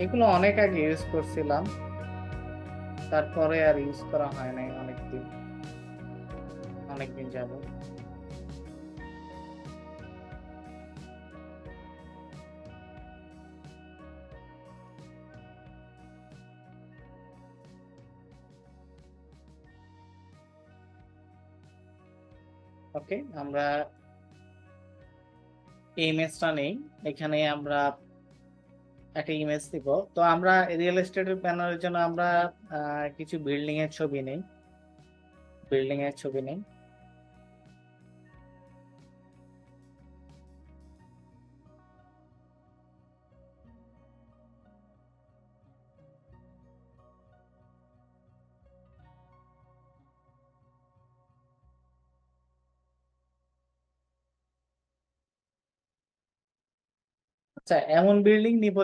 এগুলো অনেক আগে ইউজ করছিলাম, তারপরে আর ইউজ করা হয় নাই অনেকদিন যাবত। ওকে, আমরা এই ইমেজটা নেই। এখানে আমরা একটা ইমেজ দিব। তো আমরা রিয়েল এস্টেটের ব্যানারের জন্য আমরা কিছু বিল্ডিং এর ছবি নেই। আচ্ছা, এমন বিল্ডিং নিব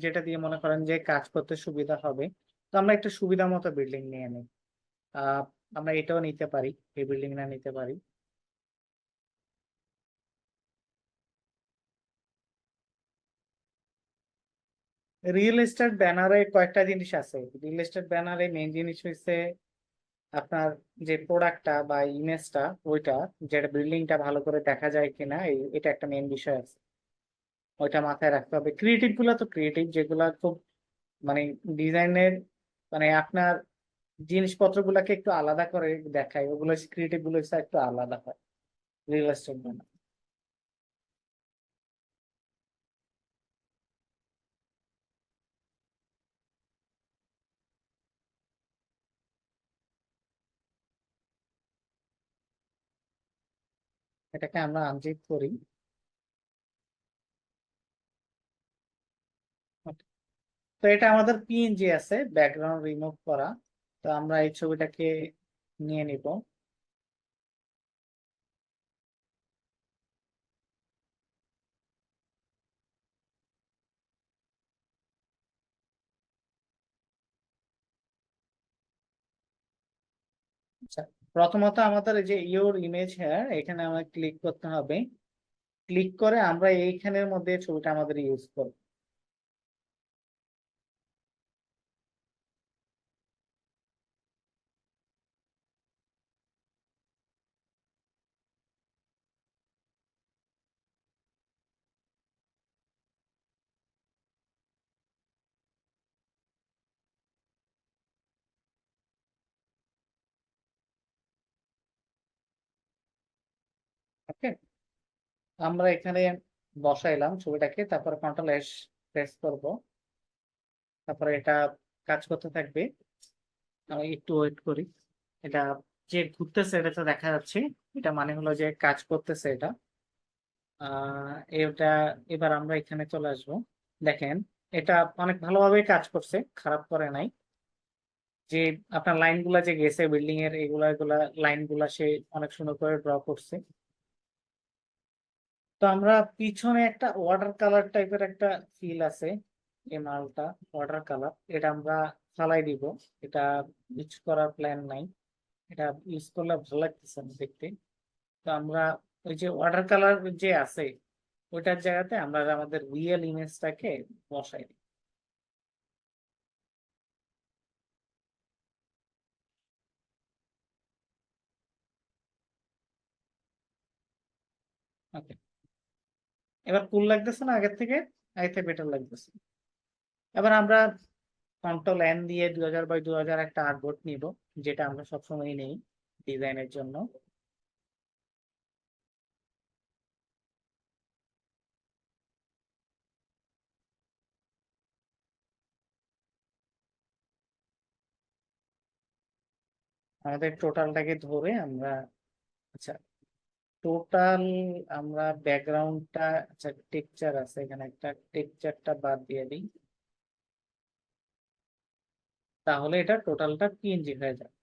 যেটা দিয়ে মনে করেন যে কাজ করতে সুবিধা হবে। তো আমরা একটা সুবিধা মতো বিল্ডিং নিয়ে নিই। আহ আমরা এটাও নিতে পারি, এই বিল্ডিংটা নিতে পারি। রিয়েল এস্টেট ব্যানারে কয়েকটা জিনিস আছে। রিয়েল এস্টেট ব্যানারে মেইন জিনিস হচ্ছে আপনার যে প্রোডাক্টটা বা ইমেজটা, ওইটা যেটা বিল্ডিংটা ভালো করে দেখা যায় কিনা, এটা একটা মেইন বিষয় আছে। ওইটা মাথায় রাখতে হবে। ক্রিয়েটিভ গুলা তো ক্রিয়েটিভ, যেগুলা খুব মানে ডিজাইনের, মানে আপনার জিনিসপত্র গুলাকে একটু আলাদা করে দেখায়, ওগুলো ক্রিয়েটিভ গুলো হচ্ছে একটু আলাদা হয় রিয়েল এস্টেট ব্যানার। এটাকে আমরা আনজিপ করি। তো এটা আমাদের পিএনজি আছে, ব্যাকগ্রাউন্ড রিমুভ করা। তো আমরা এই ছবিটাকে নিয়ে নিব। আচ্ছা, প্রথমত আমাদের এই যে ইওর ইমেজ হেয়ার, এখানে আমাদের ক্লিক করতে হবে। ক্লিক করে আমরা এইখানের মধ্যে ছবিটা আমাদের ইউজ করব। ওকে, আমরা এখানে বসাইলাম ছবিটাকে, তারপরে কন্ট্রোল এস প্রেস করব। তারপরে এটা কাজ করতে থাকবে। আমি একটু ওয়েট করি। এটা যে ঘুরতেছে এটা তো দেখা যাচ্ছে, এটা মানে হলো যে কাজ করতেছে এটা। এটা এবার আমরা এখানে চলে আসবো। দেখেন, এটা অনেক ভালোভাবে কাজ করছে, খারাপ করে নাই। যে আপনার লাইন গুলা যে গেছে বিল্ডিং এর, এগুলা লাইন গুলা সে অনেক সুন্দর করে ড্র করছে। তো আমরা পিছনে একটা ওয়াটার কালার টাইপের একটা ফিল আছে, এই মালটা ওয়াটার কালার, এটা আমরা ফালাই দিব। এটা ইউজ করার প্ল্যান নাই। এটা ইউজ করলে ভালো লাগতেছে না দেখতে। তো আমরা ওই যে ওয়াটার কালার যে আছে, ওইটার জায়গাতে আমরা আমাদের রিয়েল ইমেজটাকে বসাই দিই। ওকে, এবার কুল লাগতেছে না আগের থেকে? আগের থেকে বেটার লাগতেছে। এবার আমরা কন্ট্রোল এন দিয়ে 2000 বাই 2000 একটা আর্টবোর্ড নিব, যেটা আমরা সবসময় নেই ডিজাইনের জন্য। আমাদের টোটালটাকে ধরে আমরা, আচ্ছা টোটাল, আমরা ব্যাকগ্রাউন্ডটা, আচ্ছা টেক্সচার আছে এখানে, একটা টেক্সচারটা বাদ দিয়ে দিই, তাহলে এটা টোটালটা পিএনজি হয়ে যাবে।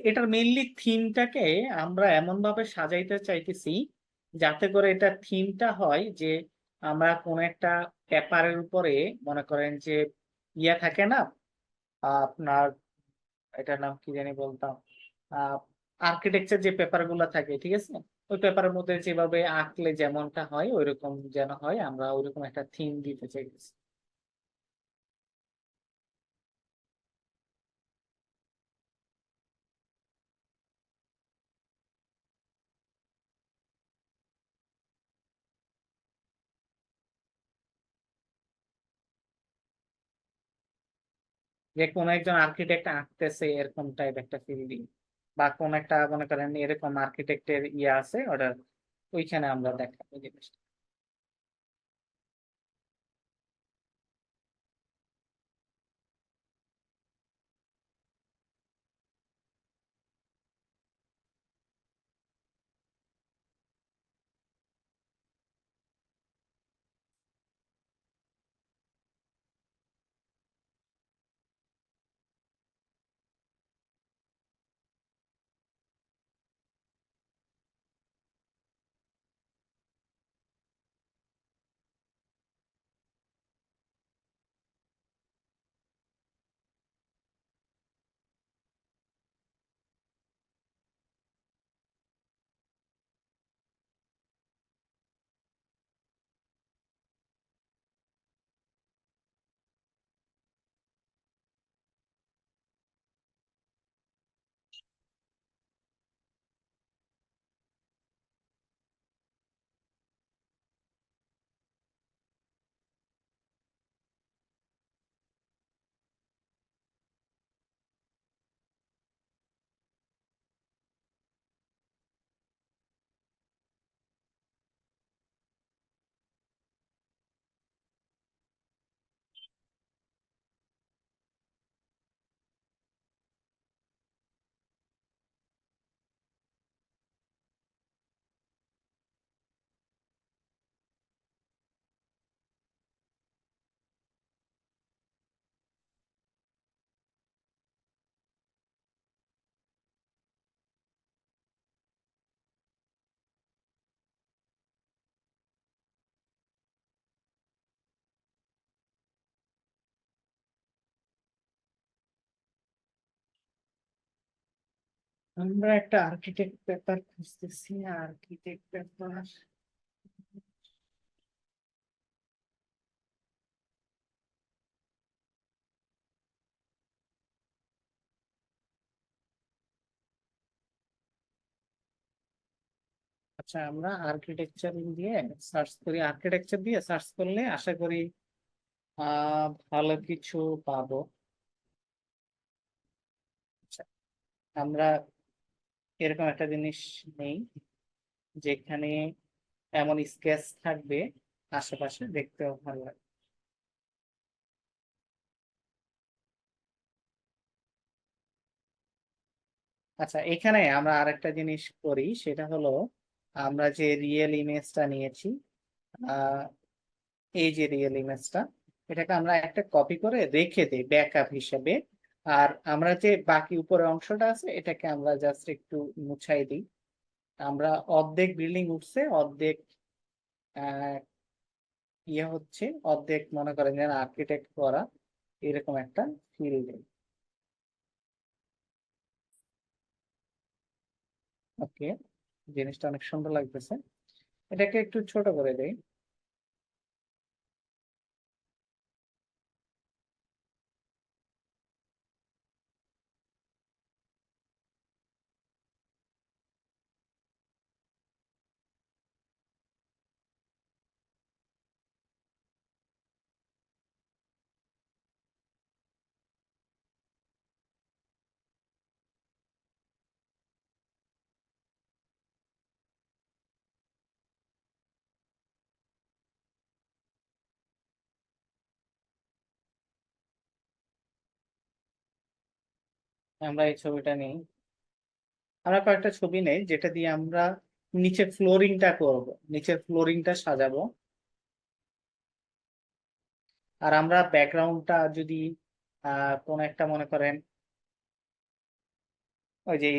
এটার মেইনলি থিমটাকে আমরা এমন ভাবে সাজাইতে চাইতেছি যাতে করে এটা থিমটা হয় যে আমরা কোন একটা পেপারের উপরে, মনে করেন যে ইয়া থাকে না আপনার, এটার নাম কি জানি বলতাম, আর্কিটেকচার যে পেপার গুলা থাকে, ঠিক আছে, ওই পেপারের মধ্যে যেভাবে আঁকলে যেমনটা হয় ওইরকম যেন হয়, আমরা ওইরকম একটা থিম দিতে চাইছি। যে কোন একজন আর্কিটেক্ট আঁকতেছে এরকম টাইপ একটা ফিল দিই, বা কোন একটা মনে করেন এরকম আর্কিটেক্টের ইয়ে আছে ওটার, ওইখানে আমরা দেখাবো জিনিসটা। আমরা একটা আর্কিটেক্ট পেপার খুঁজতেছি, আর্কিটেক্ট পেপার। আচ্ছা, আমরা আর্কিটেকচার দিয়ে সার্চ করি, আর্কিটেকচার দিয়ে সার্চ করলে আশা করি ভালো কিছু পাবো। আচ্ছা, আমরা এরকম একটা জিনিস নেই যেখানে এমন স্কেচ থাকবে আশেপাশে, দেখতেও ভালো লাগে। আচ্ছা, এখানে আমরা আরেকটা জিনিস করি, সেটা হলো আমরা যে রিয়েল ইমেজটা নিয়েছি, আহ এই যে রিয়েল ইমেজটা, এটাকে আমরা একটা কপি করে রেখে দিই ব্যাকআপ হিসেবে। আর আমরা যে বাকি উপরের অংশটা আছে এটাকে আমরা জাস্ট একটু মুছাই দিই। আমরা অর্ধেক বিল্ডিং উঠছে, অর্ধেক আহ ইয়ে হচ্ছে, অর্ধেক মনে করেন যেন আর্কিটেক্ট করা, এরকম একটা ফিল দেয়। ওকে, জিনিসটা অনেক সুন্দর লাগতেছে। এটাকে একটু ছোট করে দেই। আমরা এই ছবিটা নিই, আমরা কয়েকটা ছবি নেই যেটা দিয়ে আমরা নিচে ফ্লোরিংটা করব, নিচের ফ্লোরিংটা সাজাবো। আর আমরা ব্যাকগ্রাউন্ডটা যদি কোন একটা মনে করেন ওই যে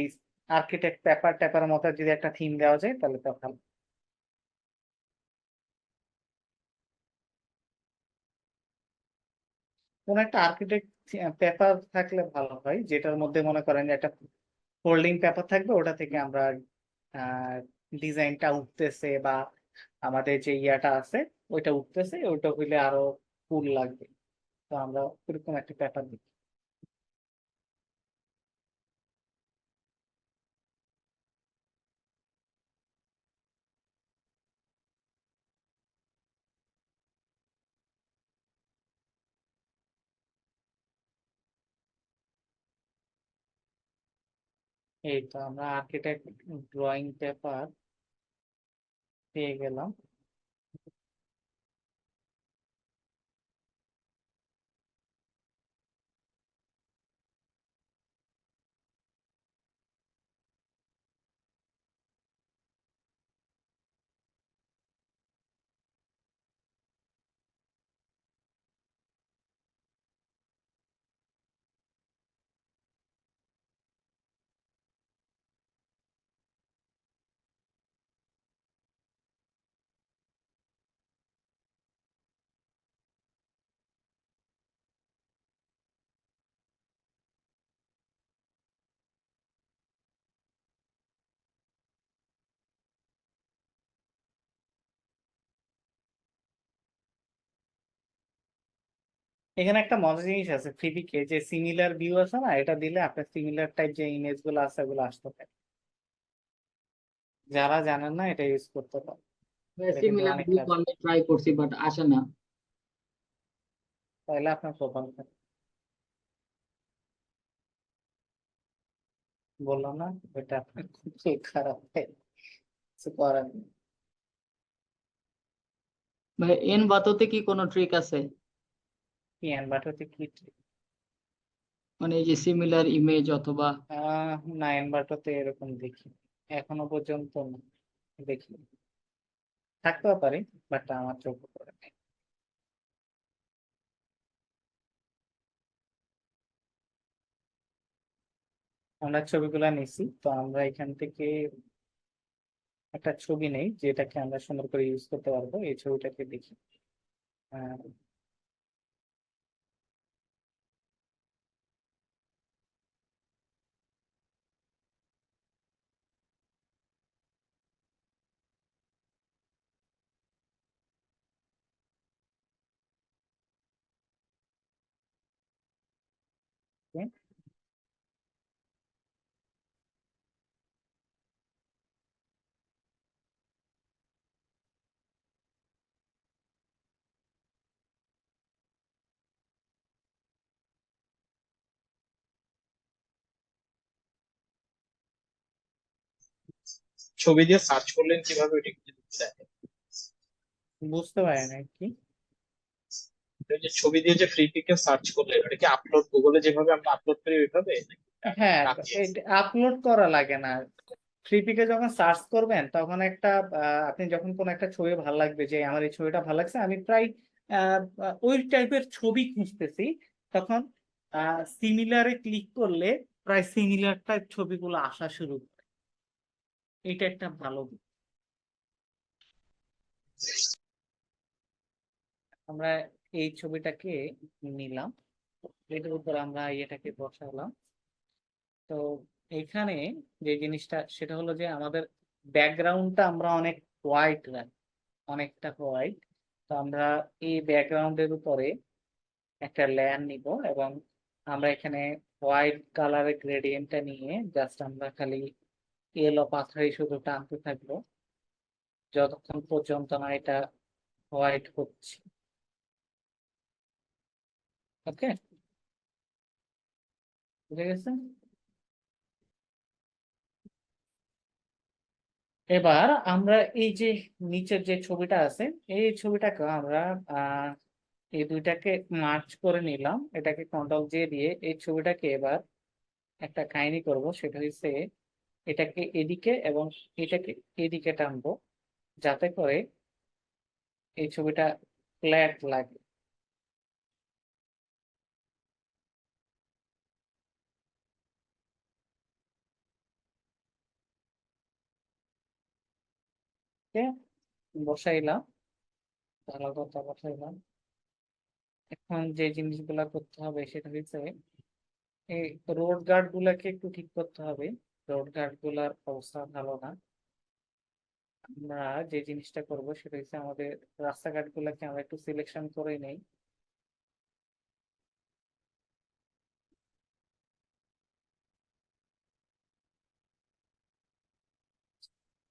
আর্কিটেক্ট পেপার ট্যাপার মতো যদি একটা থিম দেওয়া যায় তাহলে তো ভালো। কোন একটা আর্কিটেক্ট পেপার থাকলে ভালো হয়, যেটার মধ্যে মনে করেন একটা ফোল্ডিং পেপার থাকবে, ওটা থেকে আমরা ডিজাইনটা উঠতেছে বা আমাদের যে ইয়াটা আছে ওইটা উঠতেছে, ওইটা হইলে আরো ফুল লাগবে। তো আমরা ওরকম একটা পেপার দিই। এই তো আমরা আর্কিটেক্ট ড্রয়িং পেপার পেয়ে গেলাম। এখানে একটা মজার জিনিস আছে, ফিবিকে যে সিমিলার ভিউ আছে না, এটা দিলে আপনার সিমিলার টাইপ যে ইমেজ গুলো আছে ওগুলো আসতে পারে। যারা জানেন না এটা ইউজ করতে পারে, এটা কিন্তু সিমিলার অনেক ভিউ কাজ। তো আমি ট্রাই করছি বাট আসে না। তাহলে আপনার প্রোফাইল, বললাম না এটা আপনার খুব খারাপ, কিছু করার নেই। ভাই এন বাতোতে কি কোনো ট্রিক আছে? কি এনভার্টারতে কি মানে এই যে সিমিলার ইমেজ অথবা না, এনভার্টারতে এরকম দেখি এখনো পর্যন্ত না, দেখি থাকতেও পারে, বাট আমার চোখে পড়ে নাই। আমরা ছবিগুলা নিছি, তো আমরা এখান থেকে একটা ছবি নেই যেটাকে আমরা সুন্দর করে ইউজ করতে পারবো। এই ছবিটাকে দেখি। আহ, ছবি দিয়ে সার্চ করলেন কিভাবে ওইটা কি দেখেন? বুঝতে পারি না কি। ওই যে ছবি দিয়ে যে ফ্রি পিকে সার্চ করলেন ওটা কি আপলোড গুগলে যেভাবে আমরা আপলোড করি ওইভাবে নাকি হ্যাঁ, রাখিয়েছে? এটা আপলোড করা লাগে না। ফ্লিপিকে যখন সার্চ করবেন তখন একটা আপনি যখন কোন একটা ছবি ভালো লাগবে, যে আমার এই ছবিটা ভালো লাগছে, আমি প্রায় ওই টাইপের ছবি খুঁজতেছি, তখন সিমিলারে ক্লিক করলে প্রায় সিমিলার টাইপ ছবিগুলো আসা শুরু করে। এটা একটা ভালো দিক। আমরা এই ছবিটাকে নিলাম, এটার উপর আমরা এটাকে বসালাম। তো এখানে যে জিনিসটা সেটা হলো যে আমাদের ব্যাকগ্রাউন্ডটা আমরা অনেক হোয়াইট রাখি, অনেকটা হোয়াইট। তো আমরা এই ব্যাকগ্রাউন্ডের উপরে একটা লেয়ার নিব, এবং আমরা এখানে হোয়াইট কালারের গ্রেডিয়েন্টটা নিয়ে জাস্ট আমরা খালি এলো পাথরে শুধু টানতে থাকবো যতক্ষণ পর্যন্ত না এটা হোয়াইট হচ্ছে। ওকে, বুঝে গেছে? এবার আমরা এই যে নিচের যে ছবিটা আছে, এই ছবিটাকে আমরা আহ এই দুইটাকে মার্চ করে নিলাম, এটাকে কন্ট্রোল জে দিয়ে এই ছবিটাকে এবার একটা কাহিনী করব, সেটা হচ্ছে এটাকে এদিকে এবং এটাকে এদিকে টানবো, যাতে করে এই ছবিটা ফ্ল্যাট লাগে। ওকে, বসাইলাম, ভালো কথা বসাইলাম। এখন যে জিনিসগুলা করতে হবে সেটা হচ্ছে এই রোড গার্ড গুলাকে একটু ঠিক করতে হবে। রোড ঘাট গুলার অবস্থা ভালো না। আমরা যে জিনিসটা করব সেটা হচ্ছে আমাদের রাস্তাঘাট গুলাকে আমরা একটু সিলেকশন করে নেই।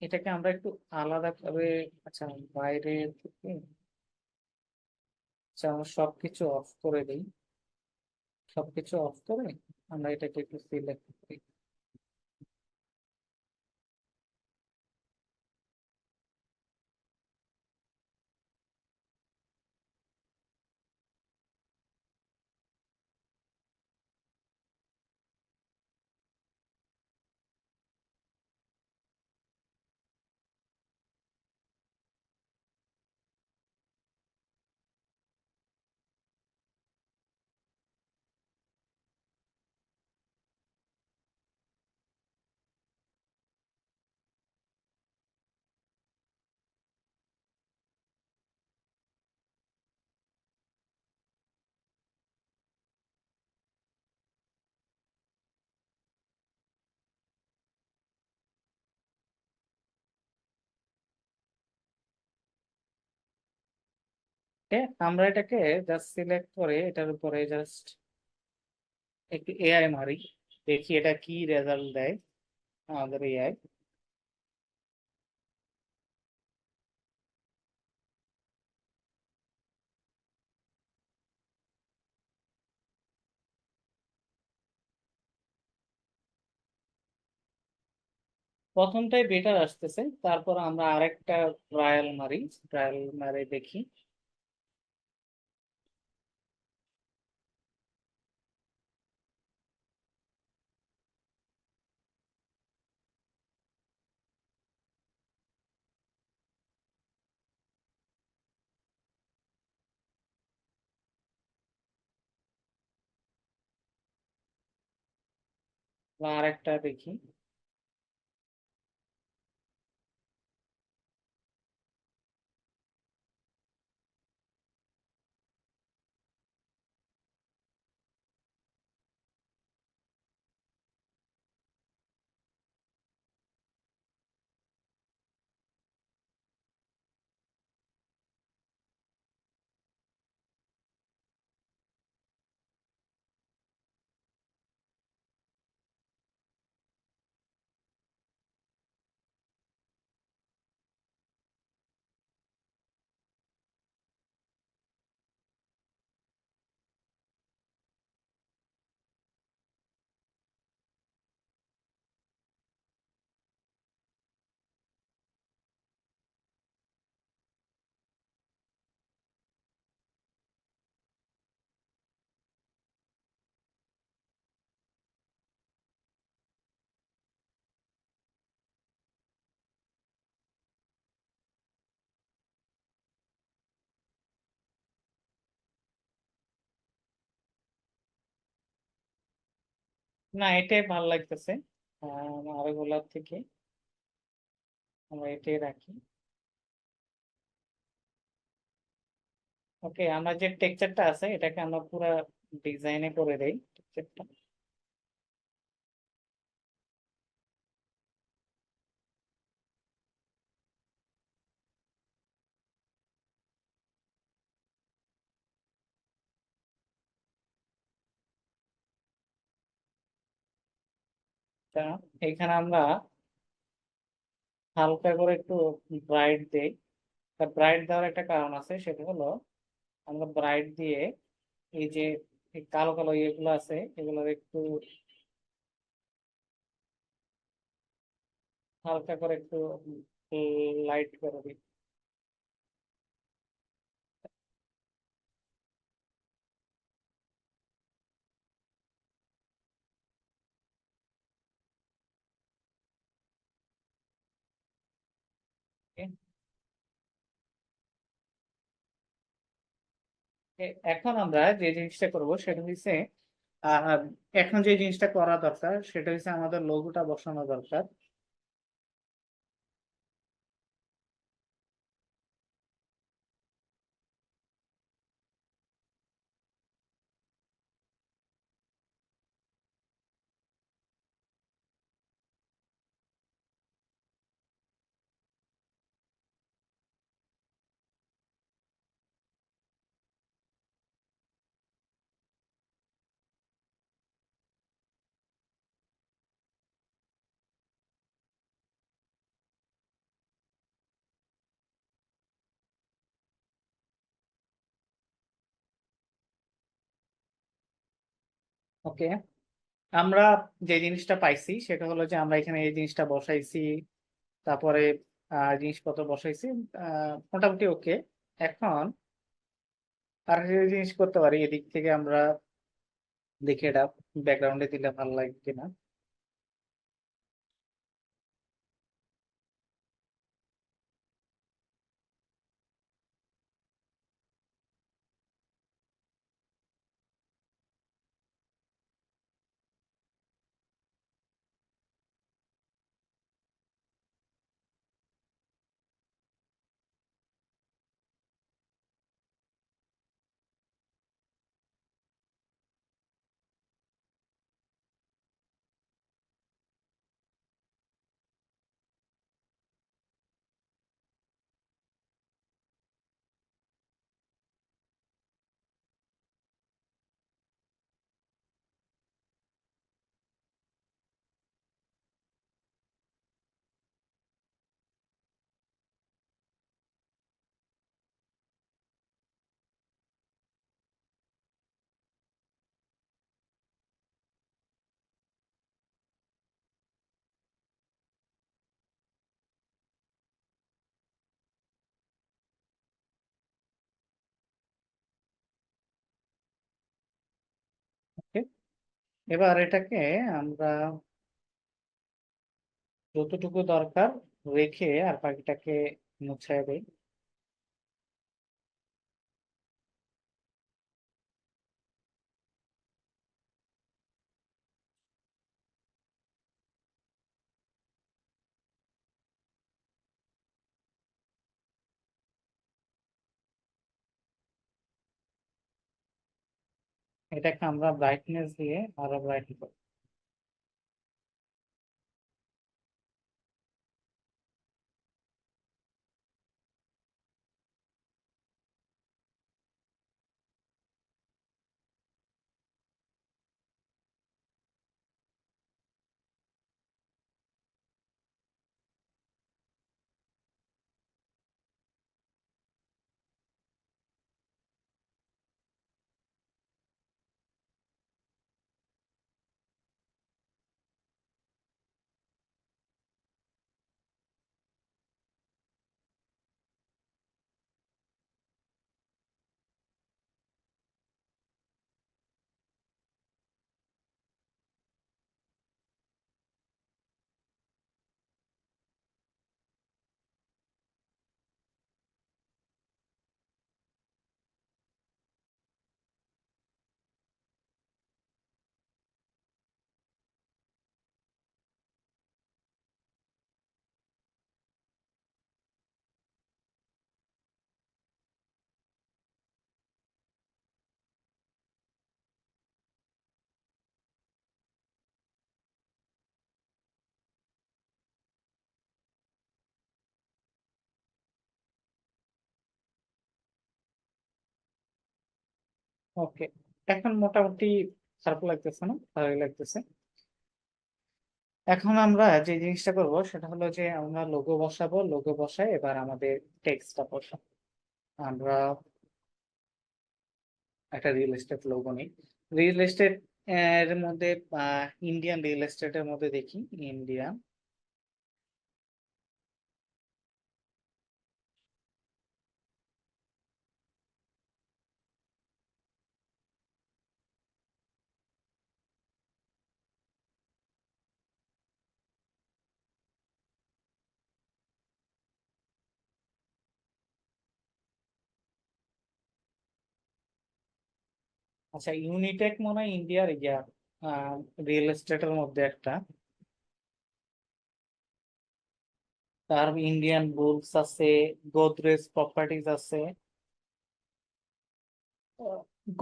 এটাকে আমরা একটু আলাদা করে, আচ্ছা, বাইরে থেকে, আচ্ছা, আমরা সবকিছু অফ করে দিই। সবকিছু অফ করে আমরা এটাকে একটু সিলেক্ট করি। আমরা এটাকে জাস্ট সিলেক্ট করে এটার উপরে জাস্ট একটু এআই মারি, দেখি এটা কি রেজাল্ট দেয় আমাদের এআই। প্রথমটাই বেটার আসতেছে, তারপর আমরা আরেকটা ট্রায়াল মারি। ট্রায়াল মারে দেখি। বা আরেকটা দেখি। না, এটাই ভালো লাগতেছে আরেকগুলার থেকে। আমরা এটাই রাখি। ওকে, আমরা যে টেক্সচারটা আছে এটাকে আমরা পুরো ডিজাইনে করে দেই টেক্সচারটা। এখানে আমরা হালকা করে একটু ব্রাইট দেই। ব্রাইট দেওয়ার একটা কারণ আছে, সেটা হলো আমরা ব্রাইট দিয়ে এই যে এই কালো কালো ইয়েগুলো আছে এগুলোর একটু হালকা করে একটু লাইট করে দিই। Okay? এখন আমরা যে জিনিসটা করব সেটা হচ্ছে, আহ এখন যে জিনিসটা করা দরকার সেটা হচ্ছে আমাদের লোগোটা বসানো দরকার। ওকে, আমরা যে জিনিসটা পাইছি সেটা হলো যে আমরা এখানে এই জিনিসটা বসাইছি, তারপরে জিনিসপত্র বসাইছি, মোটামুটি ওকে। এখন আর একটা জিনিস করতে পারি, এদিক থেকে আমরা দেখি এটা ব্যাকগ্রাউন্ডে দিলে ভালো লাগে কিনা। ওকে, এবার এটাকে আমরা যতটুকু দরকার রেখে আর বাকিটাকে মুছে দেই। এটাকে আমরা ব্রাইটনেস দিয়ে আরো ব্রাইট করব। ওকে, এখন মোটামুটি খারাপ লাগতেছে না, ভালোই লাগতেছে। এখন আমরা যে জিনিসটা করব সেটা হলো যে আমরা লোগো বসাবো, লোগো বসাই এবার আমাদের টেক্সটটা বসাবো। আমরা একটা রিয়েল এস্টেট লোগো নিই। রিয়েল এস্টেট এর মধ্যে ইন্ডিয়ান রিয়েল এস্টেটের মধ্যে দেখি ইন্ডিয়া। আচ্ছা, ইউনিটেক মনে হয় ইন্ডিয়ার ইয়া রিয়েল এস্টেটের মধ্যে একটা। তার ইন্ডিয়ান বুলস আছে, গোদরেজ প্রপার্টিজ আছে।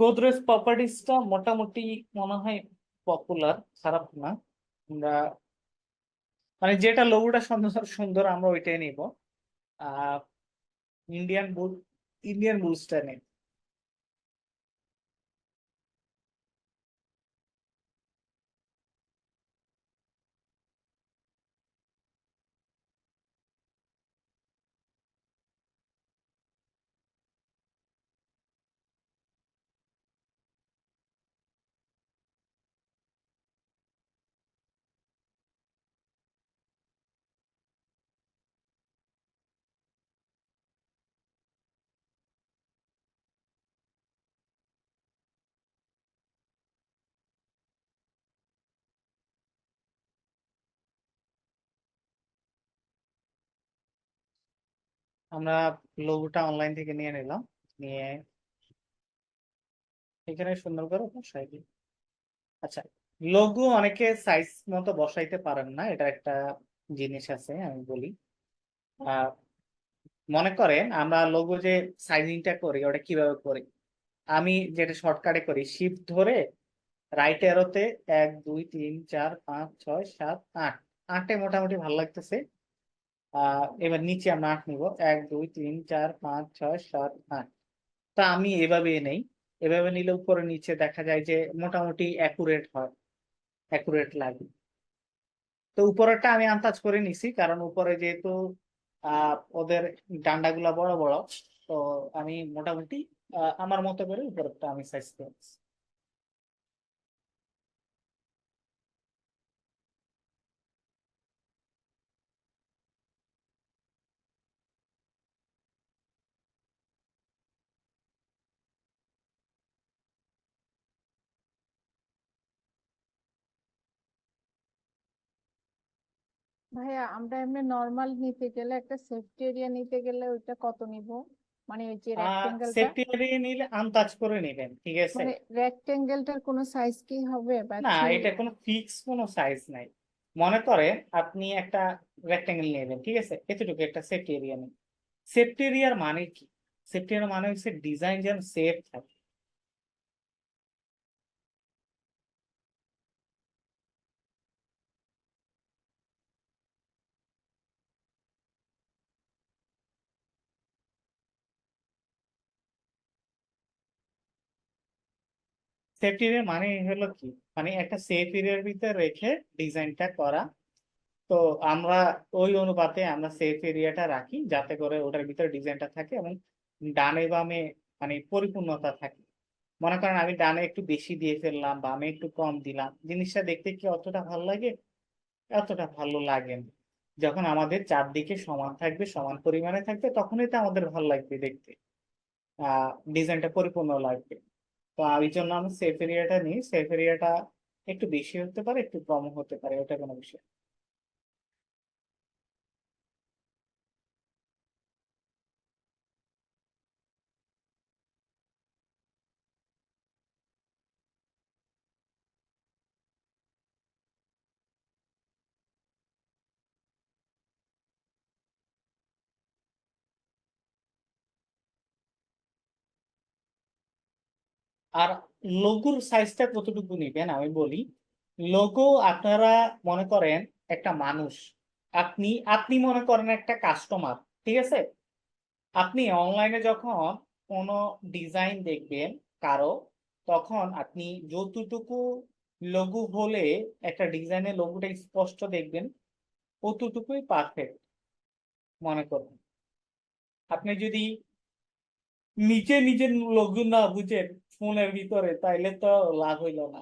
গোদরেজ প্রপার্টিজটা মোটামুটি মনে হয় পপুলার, খারাপ না। আমরা মানে যেটা লোগোটা সুন্দর সুন্দর আমরা ওইটাই নিব। আহ ইন্ডিয়ান বুল, ইন্ডিয়ান বুলসটা নেই। আমরা লোগোটা অনলাইন থেকে নিয়ে নিলাম, নিয়ে এখানে সুন্দর করে বসাই দিই। আচ্ছা, লোগো অনেকে সাইজ মতো বসাইতে পারেন না, এটা একটা জিনিস আছে আমি বলি। আহ মনে করেন আমরা লোগো যে সাইজিংটা করি ওটা কিভাবে করি, আমি যেটা শর্টকাটে করি, শিফট ধরে রাইট অ্যারোতে 1 2 3 4 5 6 7 8, 8-এ মোটামুটি ভালো লাগতেছে। এবার নিচে আমরা 8 নিব, 1 2 3 4 5 6 7 8। তা আমি এভাবে নেই, এভাবে নিলে উপরে নিচে দেখা যায় যে মোটামুটি অ্যাকুরেট হয়, অ্যাকুরেট লাগে। তো উপরেরটা আমি আন্দাজ করে নিছি, কারণ উপরে যেহেতু ওদের ডান্ডাগুলা বড় বড়, তো আমি মোটামুটি আমার মতো করে উপরেরটা আমি সাইজ করেছি। ভাইয়া আমরা এমনি নর্মাল নিতে গেলে, একটা সেফটি এরিয়া নিতে গেলে ওইটা কত নিব? মানে ওই যে রেক্টেঙ্গেলটা, সেফটি এরিয়া নিলে আন্দাজ করে নেবেন, ঠিক আছে। মানে রেক্টেঙ্গেলটার কোনো সাইজ কি হবে বা না, থ্রি? এটা কোনো ফিক্স কোনো সাইজ নাই। মনে করেন আপনি একটা রেক্টেঙ্গেল নেবেন, ঠিক আছে, এতটুকু একটা সেফটি এরিয়া নেই। সেফটি এরিয়ার মানে কি? সেফটি এরিয়ার মানে হচ্ছে ডিজাইন যেন সেফ থাকে। সেফটি এরিয়ার মানে হলো কি, মানে একটা সেফ এরিয়ার ভিতরে রেখে ডিজাইনটা করা। তো আমরা ওই অনুপাতে আমরা সেফ এরিয়াটা রাখি, যাতে করে ওটার ভিতরে ডিজাইনটা থাকে এবং ডানে বামে মানে পরিপূর্ণতা থাকে। মনে করেন আমি ডানে একটু বেশি দিয়ে ফেললাম, বামে একটু কম দিলাম, জিনিসটা দেখতে কি অতটা ভালো লাগে? এতটা ভালো লাগে না। যখন আমাদের চারদিকে সমান থাকবে, সমান পরিমাণে থাকবে, তখনই তো আমাদের ভালো লাগবে দেখতে, ডিজাইনটা পরিপূর্ণ লাগবে। তো এই জন্য আমি সেফ এরিয়াটা নিই। সেফ এরিয়াটা একটু বেশি হতে পারে, একটু কম হতে পারে, ওটা কোনো বিষয় না। আর লোগোর সাইজটা কতটুকু নিবেন আমি বলি। লোগো আপনারা মনে করেন একটা মানুষ, আপনি আপনি মনে করেন একটা কাস্টমার, ঠিক আছে। আপনি অনলাইনে যখন কোনো ডিজাইন দেখবেন কারো, তখন আপনি যতটুকু লোগো হলে একটা ডিজাইনের লোগোটা স্পষ্ট দেখবেন, অতটুকুই পারফেক্ট মনে করুন। আপনি যদি নিজে নিজের লোগো না বুঝেন ফোনের ভিতরে, তাইলে তো লাভ হইল না।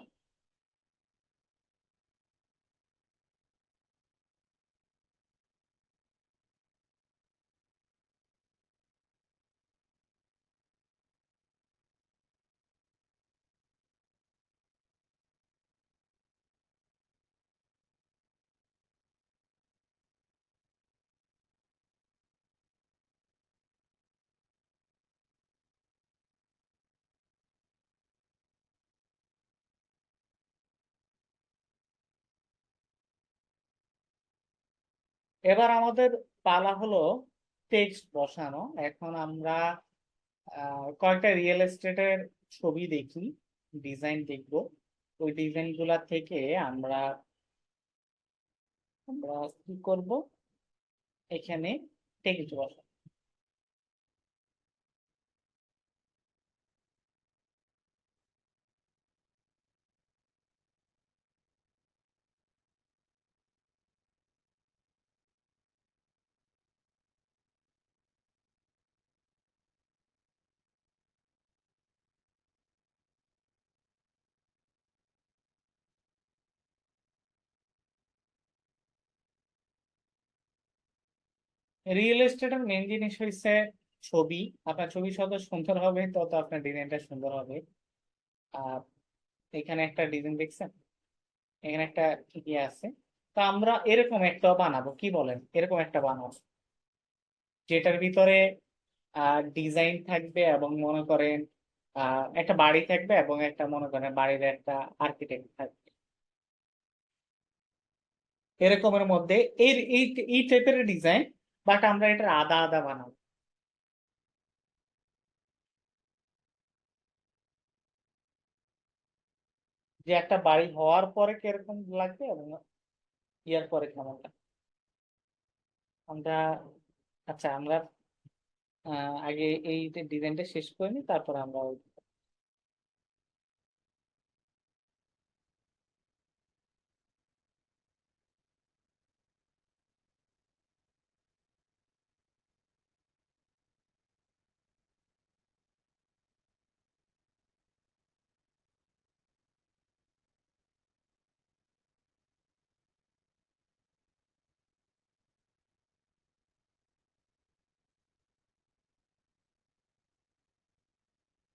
এবার আমাদের পালা হলো টেক্সট বসানো। এখন আমরা কয়েকটা রিয়েল এস্টেটের ছবি দেখি, ডিজাইন দেখব। ওই ডিজাইন গুলা থেকে আমরা আমরা কি করব, এখানে টেক্সট বসাবো। রিয়েল এস্টেটের মেন জিনিস হচ্ছে ছবি। আপনার ছবি যত সুন্দর হবে তত আপনার ডিজাইনটা সুন্দর হবে। আর এখানে একটা ডিজাইন দেখছেন, এখানে একটা ইয়ে আছে। তো আমরা এরকম একটা বানাবো, কি বলেন, এরকম একটা বানাবো। যেটার ভিতরে ডিজাইন থাকবে এবং মনে করেন একটা বাড়ি থাকবে এবং একটা মনে করেন বাড়ির একটা আর্কিটেক্ট থাকবে, এরকমের মধ্যে এর এই এই টাইপের ডিজাইন, বাট আমরা এটা আদা আদা বানাবো। যে একটা বাড়ি হওয়ার পরে কিরকম লাগবে এবং ইয়ার পরে কেমন লাগবে আমরা। আচ্ছা, আমরা আগে এই ডিজাইনটা শেষ করে নিই, তারপর আমরা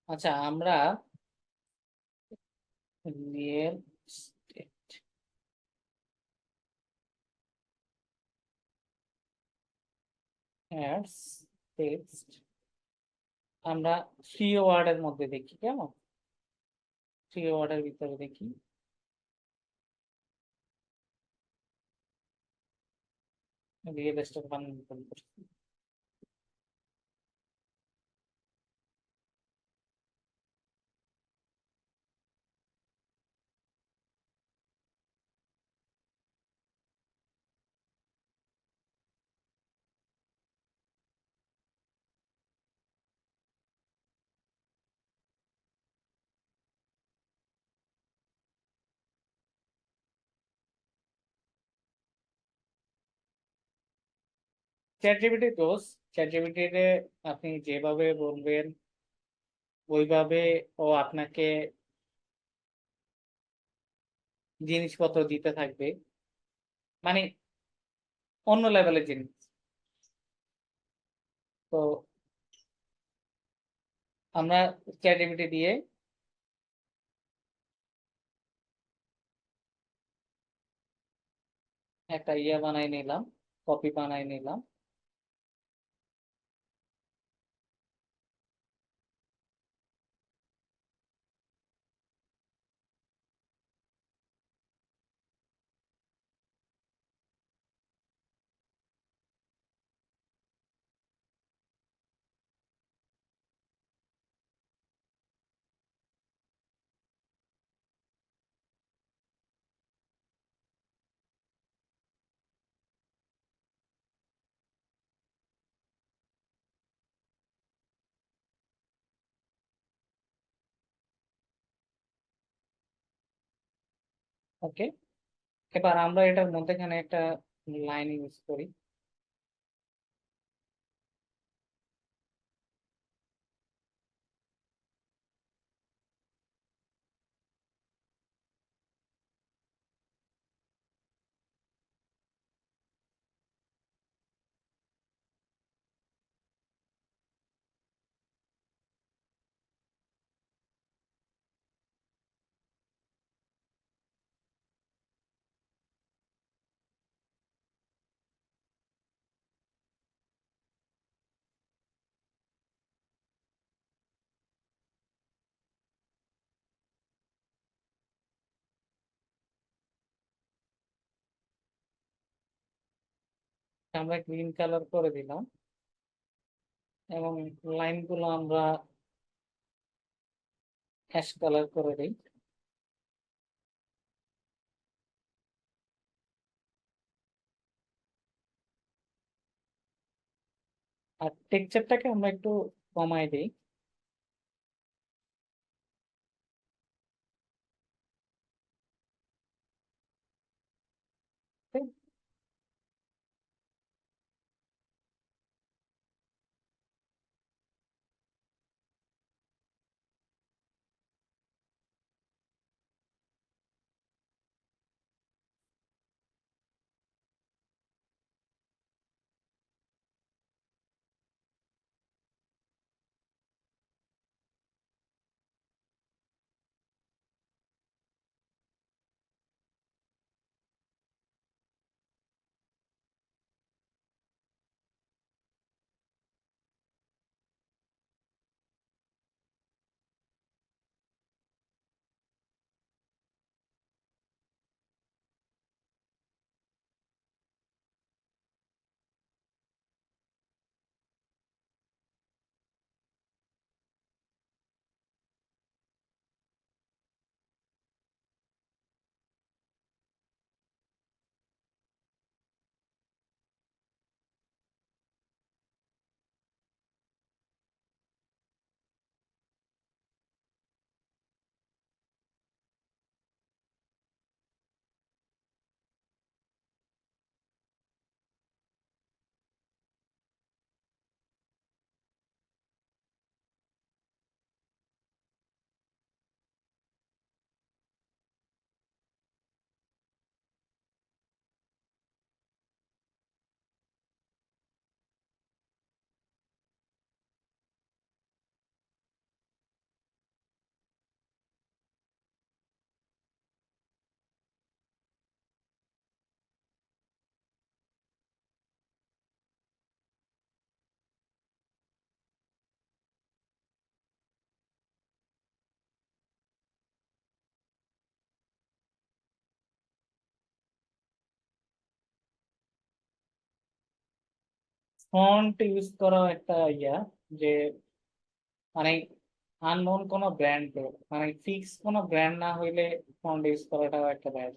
আচ্ছা আমরা রিয়েল এস্টেট অ্যাডস টেক্সট আমরা ফ্রি ওয়ার্ডের মধ্যে দেখি, কেমন ফ্রি ওয়ার্ডের ভিতরে দেখি। রিয়েল এস্টেট বানান করছি। চ্যাট জিপিটি দোষ, চ্যাট জিপিটিতে আপনি যেভাবে বলবেন ওইভাবে ও আপনাকে জিনিসপত্র দিতে থাকবে, মানে অন্য লেভেলের জিনিস। তো আমরা চ্যাট জিপিটি দিয়ে একটা ইয়ে বানাই নিলাম, কপি বানাই নিলাম। ওকে, এবার আমরা এটার মধ্যেখানে একটা লাইন ইউজ করি। আমরা গ্রিন কালার করে দিলাম এবং লাইনগুলো আমরা অ্যাশ কালার করে দিই। আর টেক্সচারটাকে আমরা একটু কমাই দিই। ফন্ট ইউজ করা একটা ইয়া, যে মানে আননোন কোনো ব্র্যান্ড, মানে ফিক্স কোনো ব্র্যান্ড না হইলে ফন্ট ইউজ করাটাও একটা ব্যাড।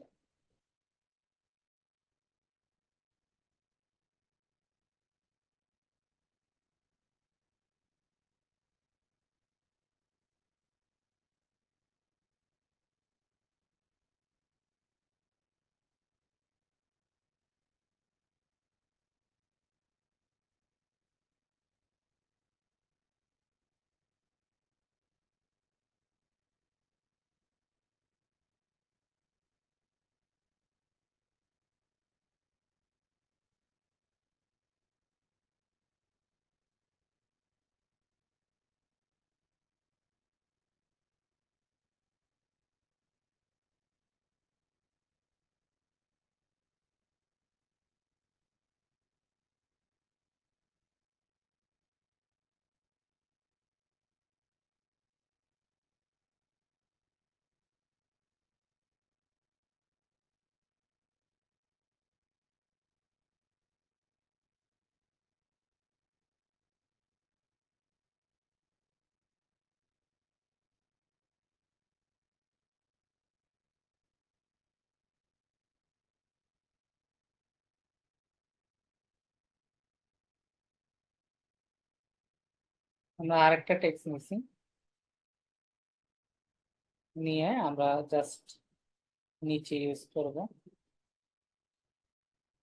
আমরা আরেকটা টেক্সট নিছি, নিয়ে আমরা জাস্ট নিচে ইউজ করব।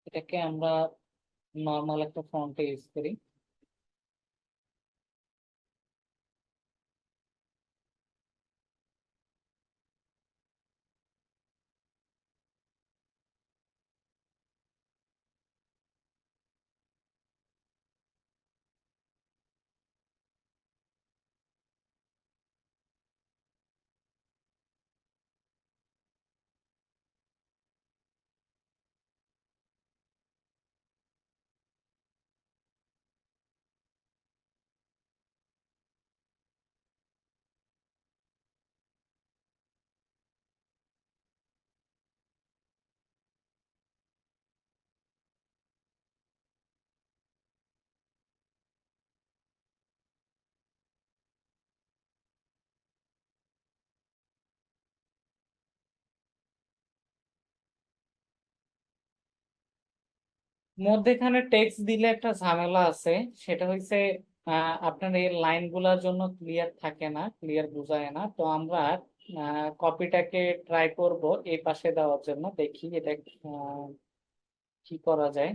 এটাকে আমরা নর্মাল একটা ফন্টে ইউজ করি। মধ্যেখানে টেক্সট দিলে একটা ঝামেলা আছে, সেটা হইছে আপনার এই লাইন গুলার জন্য ক্লিয়ার থাকে না, ক্লিয়ার বোঝায় না। তো আমরা কপিটাকে ট্রাই করব এই পাশে দেওয়ার জন্য, দেখি এটা কি করা যায়।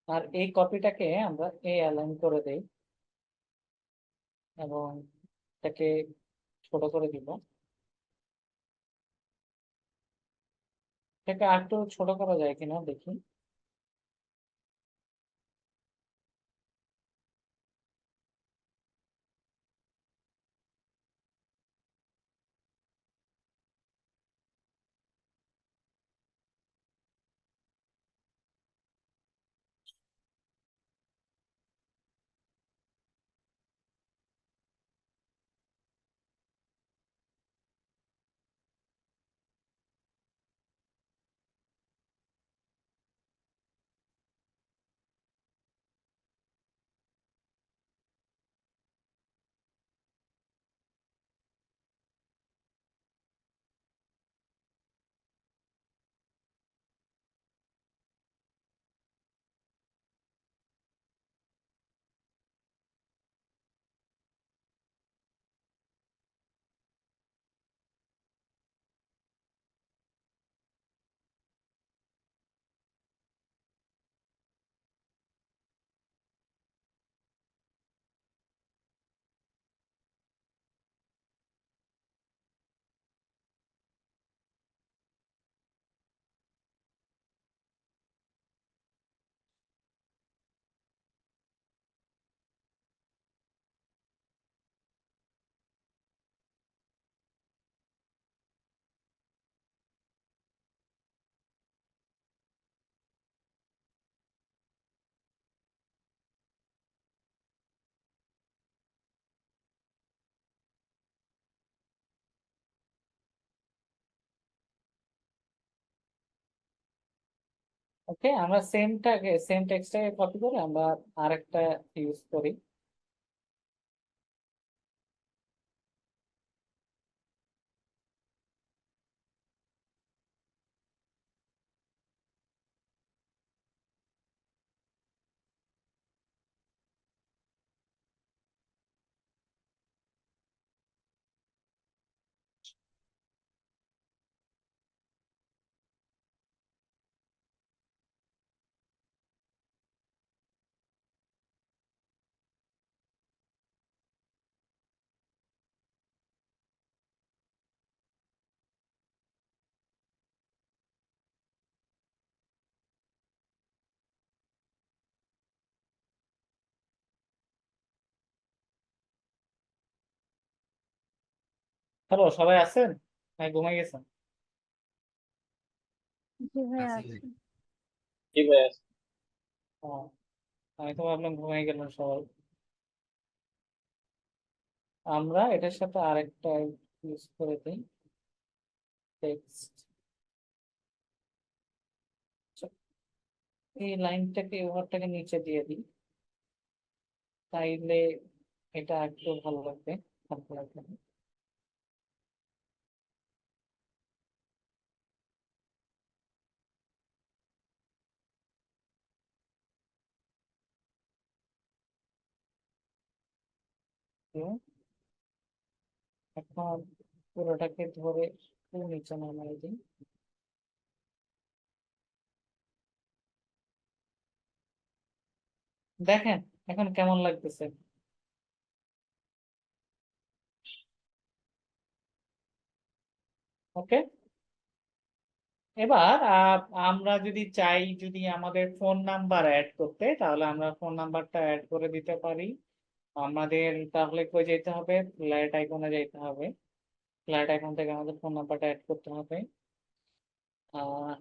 আর এই কপিটাকে আমরা অ্যালাইন করে দেই এবং এটাকে ছোট করে দিব। এটাকে আর একটু ছোট করা যায় কিনা দেখি। ওকে, আমরা সেম টেক্সটটাকে কপি করে আমরা আরেকটা ইউজ করি। হ্যালো, সবাই আছেন? হ্যাঁ, ঘুমাই গেছেন? জি ভাইয়া আছে। কি ভাইয়া? ও, আমি তো ভাবলাম ঘুমাই গেলেন সবাই। আমরা এটার সাথে আরেকটা ইউজ করে দিই, টেক্সট। এই লাইনটাকে ওভারটাকে নিচে দিয়ে দিই, তাইলে এটা একটু ভালো লাগবে, ভালো লাগবে। তো এখন পুরোটাকে ধরে একটু নিচে নামাই দিই। দেখেন এখন কেমন লাগতেছে। ওকে, এবার আমরা যদি চাই, যদি আমাদের ফোন নাম্বার অ্যাড করতে, তাহলে আমরা ফোন নাম্বারটা অ্যাড করে দিতে পারি। আমাদের তাহলে কই যেতে হবে? ফ্ল্যাট আইকনে যেতে হবে। ফ্ল্যাট আইকন থেকে আমাদের ফোন নাম্বারটা অ্যাড করতে হবে। আহ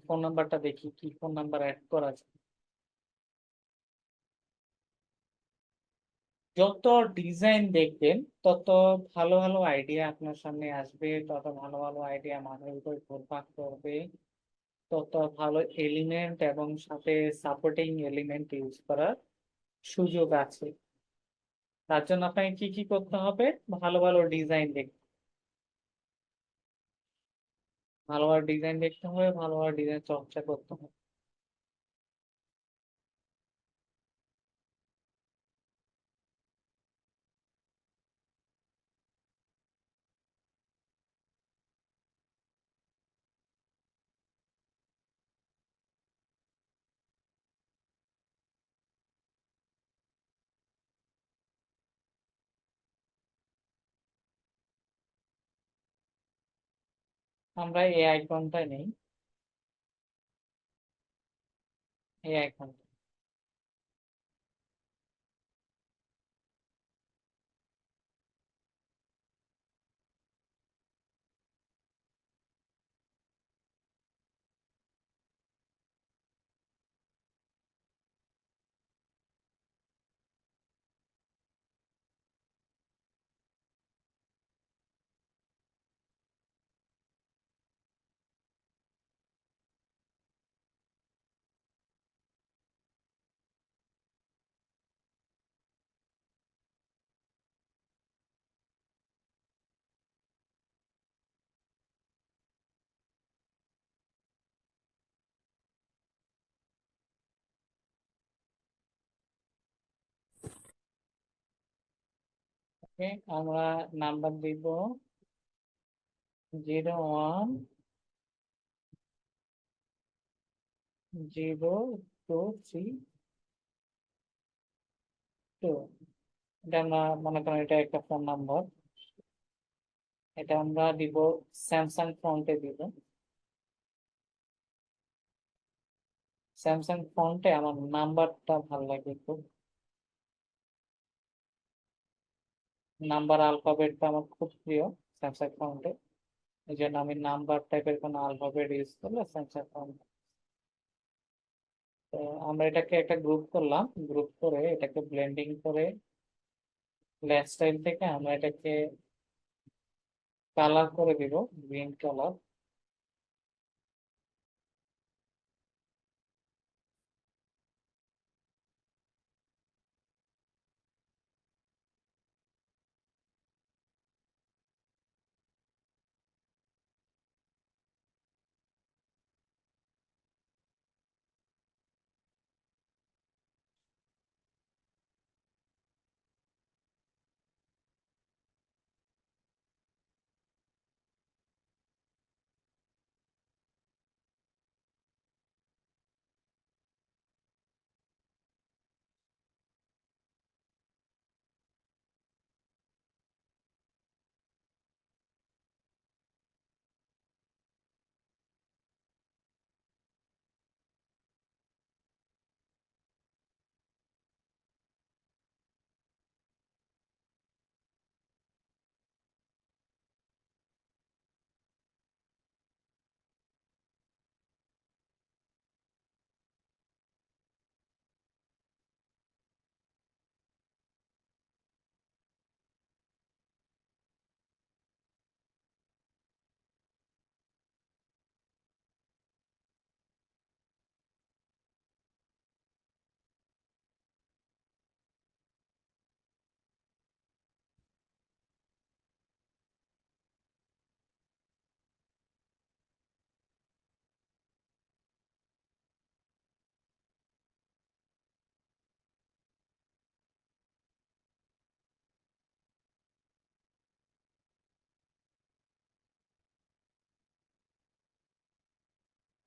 ফোন নাম্বারটা দেখি কি ফোন নাম্বার অ্যাড করা যায়। যত ডিজাইন দেখবেন তত ভালো ভালো আইডিয়া আপনার সামনে আসবে, তত ভালো ভালো আইডিয়া মাথার উপর ঘুরপাক করবে, তত ভালো এলিমেন্ট এবং সাথে সাপোর্টিং এলিমেন্ট ইউজ করার সুযোগ আছে। তার জন্য আপনাকে কি কি করতে হবে? ভালো ভালো ডিজাইন দেখতে, ভালো ভালো ডিজাইন দেখতে হবে, ভালো ভালো ডিজাইন চর্চা করতে হবে। আমরা এই আইকনটা নেই, এই আইকন। ওকে, আমরা নাম্বার দিব 010232। এটা আমরা মনে করেন এটা একটা ফোন নাম্বার, এটা আমরা দিব স্যামসাং ফন্টে দিব। স্যামসাং ফন্টে আমার নাম্বারটা ভালো লাগে খুব, নাম্বার আলফাবেটটা আমার খুব প্রিয় স্যামসাং ফন্টে। এই জন্য আমি নাম্বার টাইপের কোনো আলফাবেট ইউজ করলে স্যামসাং ফন্ট। তো আমরা এটাকে একটা গ্রুপ করলাম, গ্রুপ করে এটাকে ব্লেন্ডিং করে লেফট স্টাইল থেকে আমরা এটাকে কালার করে দিব গ্রিন কালার।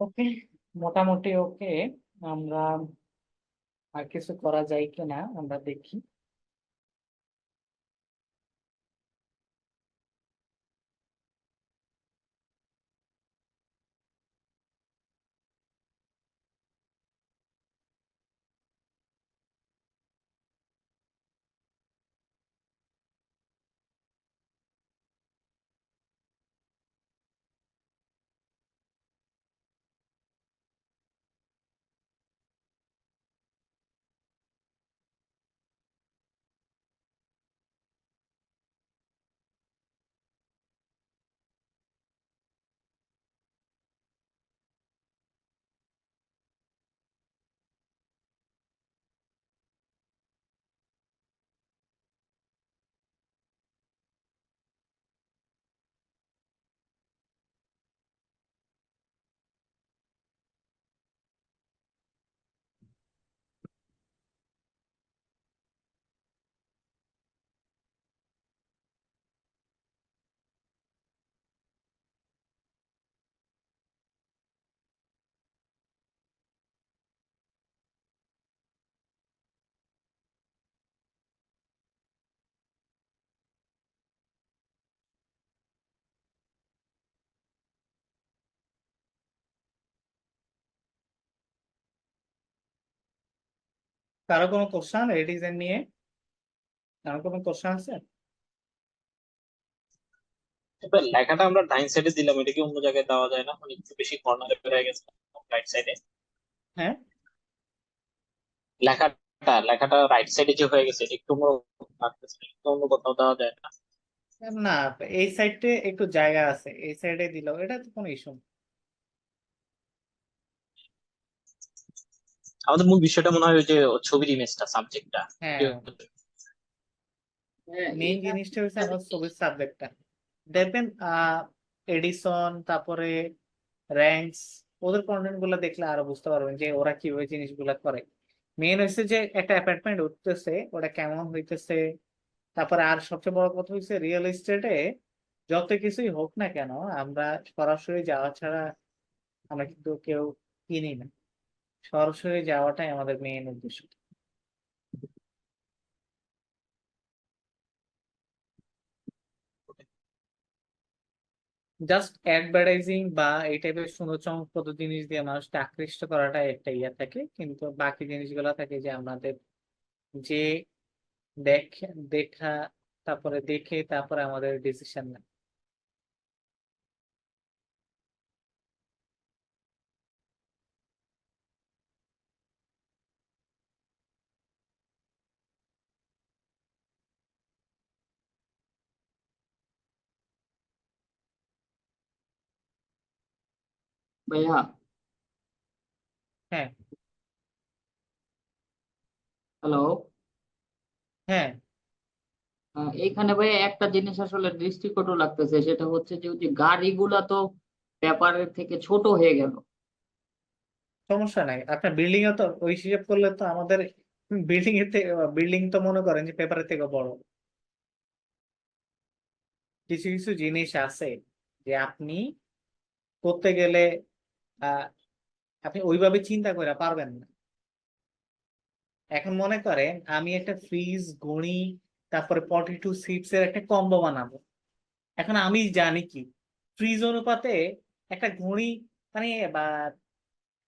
ওকে, মোটামুটি ওকে। আমরা আর কিছু করা যায় কিনা আমরা দেখি। কারো কোনো কোশ্চেন এই ডিজাইন নিয়ে? কারো কোনো কোশ্চেন আছে? এবার লেখাটা আমরা ডাইন সাইডে দিলাম, এটা কি অন্য জায়গায় দেওয়া যায় না? মানে একটু বেশি কর্নারে হয়ে গেছে রাইট সাইডে। হ্যাঁ, লেখাটা রাইট সাইডে যে হয়ে গেছে, এটা একটু অন্য লাগতেছে, একটু অন্য কোথাও দেওয়া যায় না? না, এই সাইডে একটু জায়গা আছে, এই সাইডে দিলেও এটা তো কোনো ইস্যু। আমাদের মূল বিষয়টা মনে হয় ওই যে ছবির ইমেজটা, সাবজেক্টটা। হ্যাঁ, হ্যাঁ, মেইন এটা জিনিসটা হচ্ছে আমার ছবির সাবজেক্টটা। দেখবেন এডিসন, তারপরে র্যাঙ্কস, ওদের কন্টেন্ট গুলো দেখলে আরো বুঝতে পারবেন যে ওরা কিভাবে জিনিসগুলা করে। মেইন হচ্ছে যে একটা অ্যাপার্টমেন্ট উঠতেছে, ওটা কেমন হইতেছে। তারপরে আর সবচেয়ে বড় কথা হচ্ছে রিয়েল এস্টেটে যত কিছুই হোক না কেন, আমরা সরাসরি যাওয়া ছাড়া আমরা কিন্তু কেউ কিনি না। সরাসরি যাওয়াটাই আমাদের মেইন উদ্দেশ্য। জাস্ট অ্যাডভার্টাইজিং বা এই টাইপের সুন্দর চমকপ্রদ জিনিস দিয়ে মানুষকে আকৃষ্ট করাটাই একটা ইয়ে থাকে, কিন্তু বাকি জিনিসগুলো থাকে যে আমাদের যে দেখে দেখা, তারপরে দেখে তারপরে আমাদের ডিসিশন নেয়। ভাইয়া, হ্যাঁ, হ্যালো। হ্যাঁ, এইখানে ভাইয়া একটা জিনিস আসলে দৃষ্টিকটু লাগতেছে, সেটা হচ্ছে যে ওই যে গাড়িগুলা তো পেপারের থেকে ছোট হয়ে গেল। সমস্যা নাই। আপনার বিল্ডিং এ তো ওই হিসাব করলে তো আমাদের বিল্ডিং এর থেকে, বিল্ডিং তো মনে করেন যে পেপারের থেকে বড়। কিছু কিছু জিনিস আছে যে আপনি করতে গেলে আহ আপনি ওইভাবে চিন্তা করে পারবেন না। এখন মনে করেন আমি একটা ফ্রিজ, ঘড়ি, তারপরে 42 সিটস এর একটা কম্বো বানাবো। এখন আমি জানি কি ফ্রিজ অনুপাতে একটা ঘড়ি মানে বা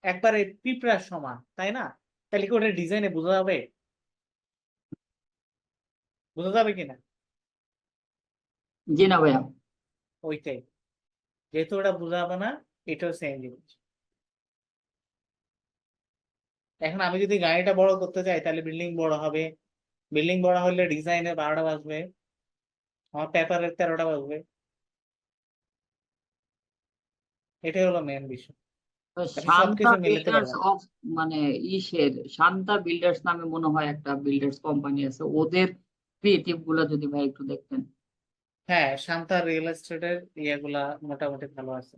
একবারে পিঁপড়ার সমান, তাই না? তাহলে কি ওটা ডিজাইনে বোঝা যাবে? বোঝা যাবে কিনা? জি না ভাইয়া। ওইটাই, যেহেতু ওটা বোঝা যাবে না, এটাও সেম জিনিস। এখন আমি যদি গাড়িটা বড় করতে চাই তাহলে বিল্ডিং বড় হবে। বিল্ডিং বড় হলে ডিজাইনে 12টা বাজবে, আমার পেপারের 13টা বাজবে। এটাই হলো মেন বিষয়। আপনি শান্তা সবকিছু মিলাতে বিল্ডার্স পারবেন। অফ, মানে ইসের শান্তা বিল্ডার্স নামে মনে হয় একটা বিল্ডার্স কোম্পানি আছে, ওদের ক্রিয়েটিভ গুলা যদি ভাই একটু দেখতেন। হ্যাঁ, শান্তা রিয়েল এস্টেটের ইয়েগুলা মোটামুটি ভালো আছে।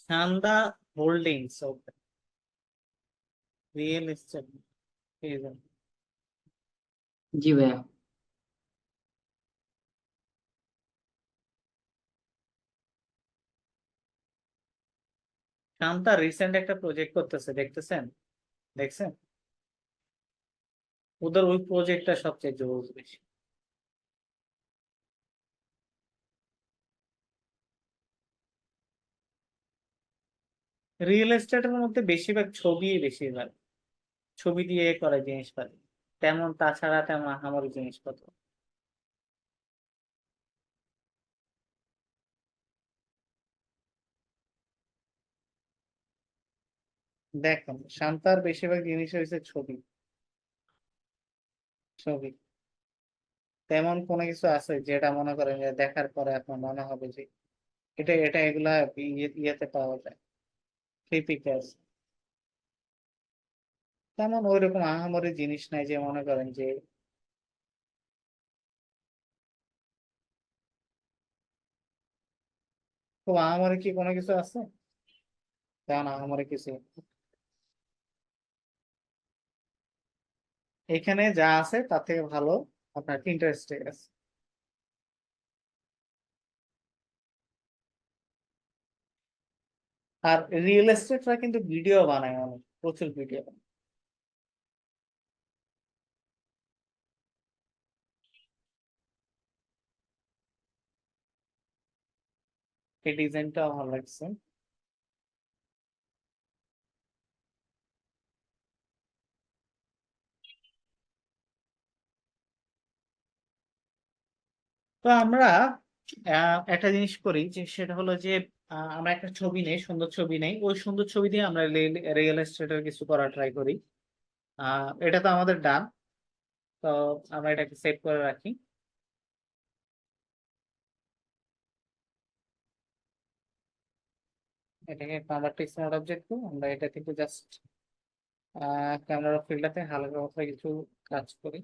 শান্দা হোল্ডিংস রিয়েল এস্টেট। জি ভাইয়া। শান্তা রিসেন্ট একটা প্রজেক্ট করতেছে, দেখতেছেন? দেখছেন? ওদের ওই প্রজেক্টটা সবচেয়ে জরুরি বেশি। রিয়েল এস্টেটের মধ্যে বেশিরভাগ বেশিরভাগ ছবি দিয়ে করা জিনিসপাতি, তেমন তাছাড়া তেমন আহামরি জিনিসপত্র। দেখেন শান্তার বেশিরভাগ জিনিস হয়েছে ছবি ছবি। তেমন কোনো কিছু আছে যেটা মনে করেন যে দেখার পরে আপনার মনে হবে যে এটা এটা এগুলা ইয়েতে পাওয়া যায়, ফ্লিপিতে আছে। তেমন ওইরকম আহামরি জিনিস নাই যে মনে করেন যে খুব আহামরি কি কোনো কিছু আছে? তেমন আহামরি কিছু এখানে যা আছে তার থেকে ভালো আপনার ইন্টারেস্টে আছে। আর রিয়েল এস্টেটরা কিন্তু ভিডিও বানায়, অনেক প্রচুর ভিডিও। এই ডিজাইনটা ভালো লাগছে। তো আমরা একটা জিনিস করি যে সেটা হলো যে আমরা একটা ছবি নেই, সুন্দর ছবি নেই, ওই সুন্দর ছবি দিয়ে আমরা রিয়েল এস্টেটের কিছু করার ট্রাই করি। এটা তো আমাদের ডান। তো আমরা এটাকে সেভ করে রাখি। এটাকে কনভার্ট টেক্সট মোড অবজেক্ট আমরা এটা থেকে জাস্ট ক্যামেরা ফিল্ডারতে হালকা পাতলা কিছু কাজ করি।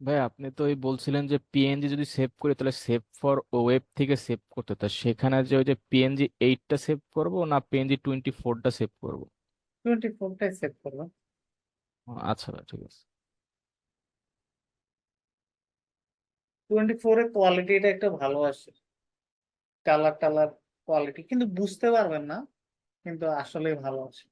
ভাই আপনি তো ওই বলছিলেন যে পিএনজি যদি সেভ করি তাহলে সেভ ফর ওয়েব থেকে সেভ করতে, তা সেখানে যে ওই যে পিএনজি 8টা সেভ করব না পিএনজি 24টা সেভ করব? 24টাই সেভ করলাম। আচ্ছা ভাই, ঠিক আছে। 24 এর কোয়ালিটিটা একটু ভালো আসে, কালার টালার কোয়ালিটি কিন্তু বুঝতে পারবেন না, কিন্তু আসলেই ভালো আছে।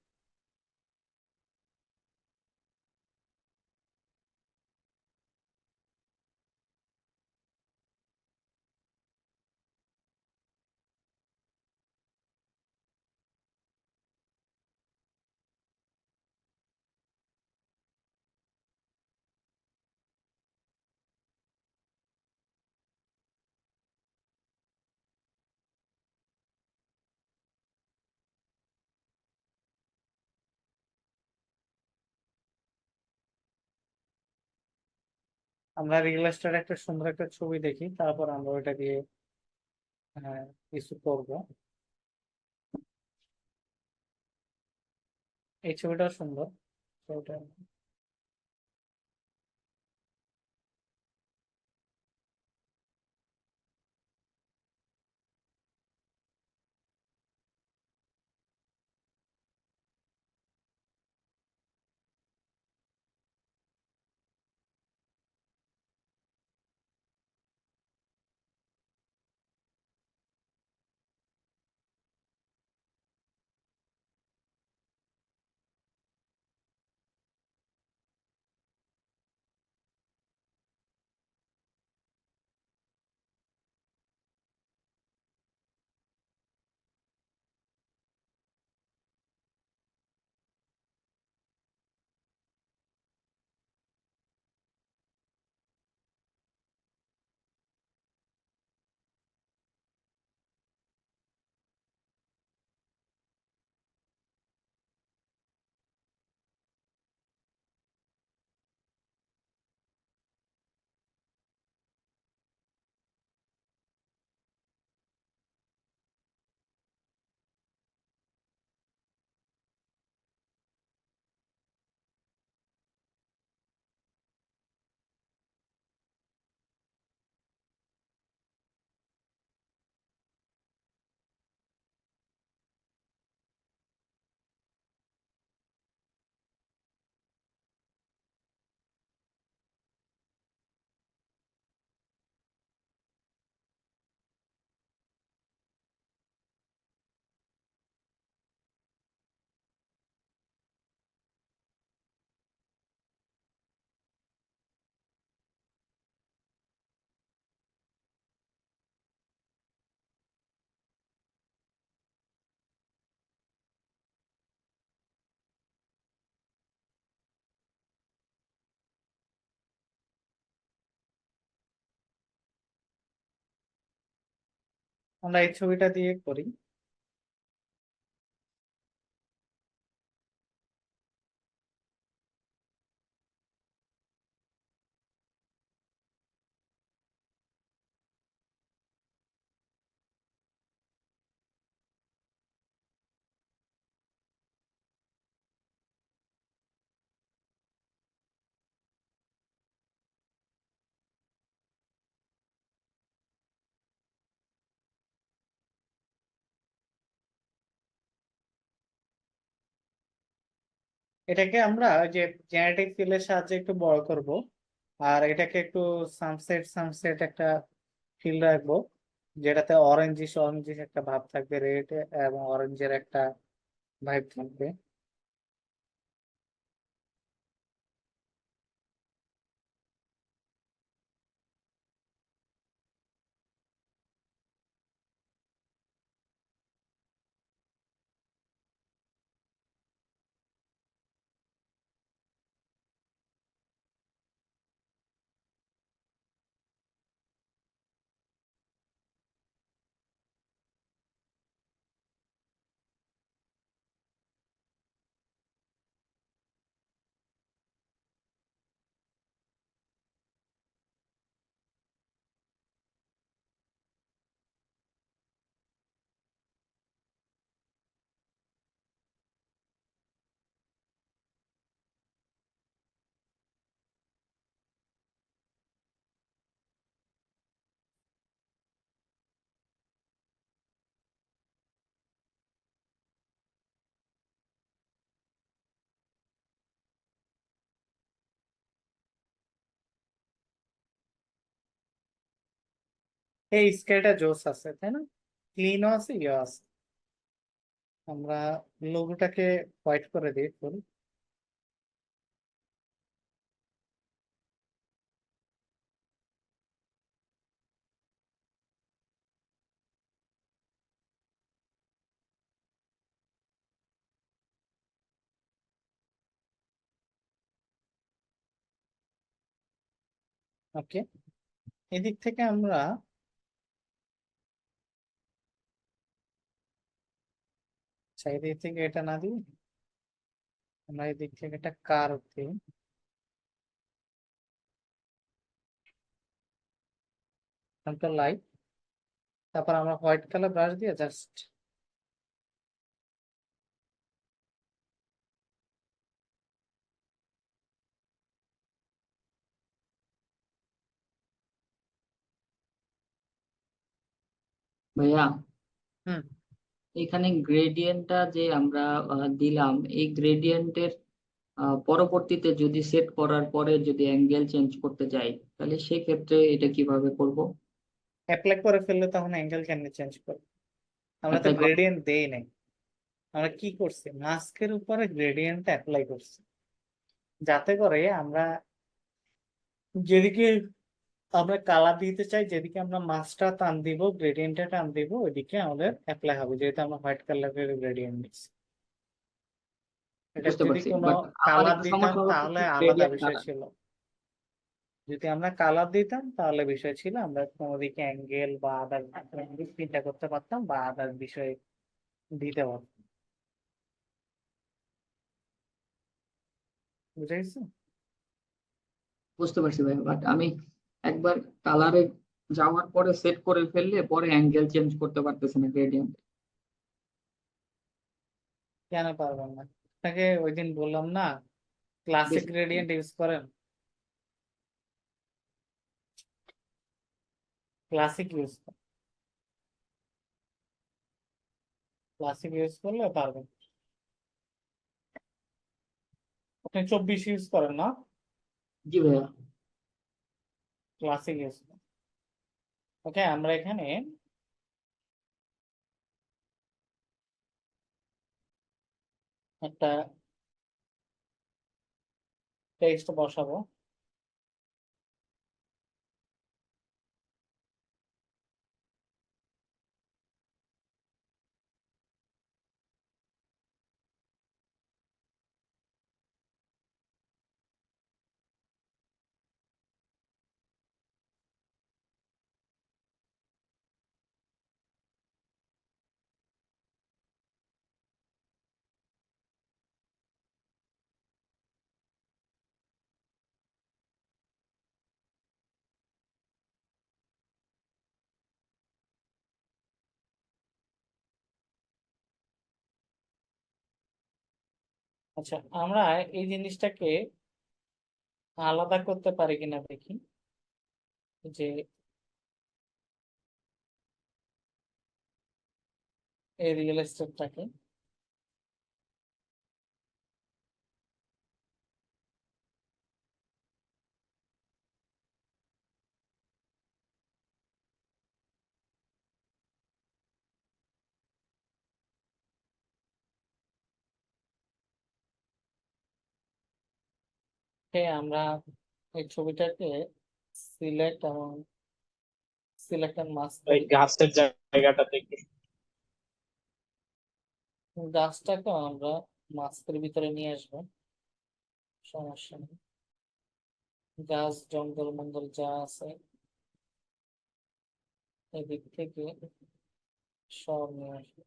আমরা রিয়েল এস্টেট একটা সুন্দর একটা ছবি দেখি, তারপর আমরা ওইটা দিয়ে কিছু করবো। এই ছবিটা সুন্দর, ছবিটা। আমরা এই ছবিটা দিয়ে করি। এটাকে আমরা ওই যে জেনারেটিভ ফিলের সাহায্যে একটু বড় করব, আর এটাকে একটু সানসেট সানসেট একটা ফিল রাখবো, যেটাতে অরেঞ্জিশ অরেঞ্জিশ একটা ভাব থাকবে, রেড এবং অরেঞ্জের একটা ভাইব থাকবে। এই স্কেলটা জোস আছে, তাই না? ক্লিনও আছে, ইয়ে আছে। আমরা লোগোটাকে হোয়াইট করে দিই ফুল। ওকে, এদিক থেকে আমরা এদিক থেকে এটা না দিই, আমরা এদিক থেকে একটা কার্ভ দিই। লাইট, তারপর আমরা হোয়াইট কালার ব্রাশ দিয়ে জাস্ট ভাইয়া, হুম। এখানে গ্রেডিয়েন্টটা যে আমরা দিলাম, এই গ্রেডিয়েন্টের পরবর্তীতে যদি সেট করার পরে যদি অ্যাঙ্গেল চেঞ্জ করতে যাই, তাহলে সেক্ষেত্রে এটা কিভাবে করব? অ্যাপ্লাই করে ফেললে তখন অ্যাঙ্গেল কেন চেঞ্জ করবে? আমরা তো অ্যাপ্লাই করা গ্রেডিয়েন্ট দেই নাই। আমরা কি করছি, মাস্কের উপরে গ্রেডিয়েন্ট অ্যাপ্লাই করছি, যাতে করে আমরা যেদিকে আমরা কালার দিতে চাই, যেদিকে আমরা মাস্কটা টান দিব, গ্রেডিয়েন্টটা টান দিব, ওইদিকে আমাদের অ্যাপ্লাই হবে, যেহেতু আমরা হোয়াইট কালারের গ্রেডিয়েন্ট দিচ্ছি। এটা বুঝতে যদি পারছি, কোনো বাট আমার কালার একটু দিতাম সমস্যা হচ্ছে তাহলে কি আলাদা গ্রেডিয়েন্ট বিষয় ছিল। যদি আমরা কালার দিতাম তাহলে বিষয় ছিল, আমরা কোনো দিকে অ্যাঙ্গেল বা আদার চিন্তা করতে পারতাম, বা আদার বিষয় দিতে পারতাম। বুঝে গেছো? বুঝতে পারছি ভাই, বাট আমি একবার কালারে যাওয়ার পরে সেট করে ফেললে পরে অ্যাঙ্গেল চেঞ্জ করতে পারতেছি না গ্রেডিয়েন্ট। কেন পারবেন না? আপনাকে ওই দিন বললাম না, ক্লাসিক গ্রেডিয়েন্ট ইউজ করেন, ক্লাসিক ইউজ করেন, ক্লাসিক ইউজ করলে পারবেন। আপনি 24 ইউজ করেন না? জি ভাইয়া। ক্লাসিক ইউজ করেন। ওকে, আমরা এখানে একটা টেক্সট বসাবো। আচ্ছা, আমরা এই জিনিসটাকে আলাদা করতে পারি কিনা দেখি, যে এই রিয়েল এস্টেটটাকে আমরা এই ছবিটাকে সিলেক্ট এবং সিলেক্ট এন্ড মাস্ক ওই করি। গাছের জায়গাটাতে একটু গাছটাকে আমরা মাস্কের ভিতরে নিয়ে আসবো, সমস্যা নেই। গাছ জঙ্গল মঙ্গল যা আছে এদিক থেকে সব নিয়ে আসবো।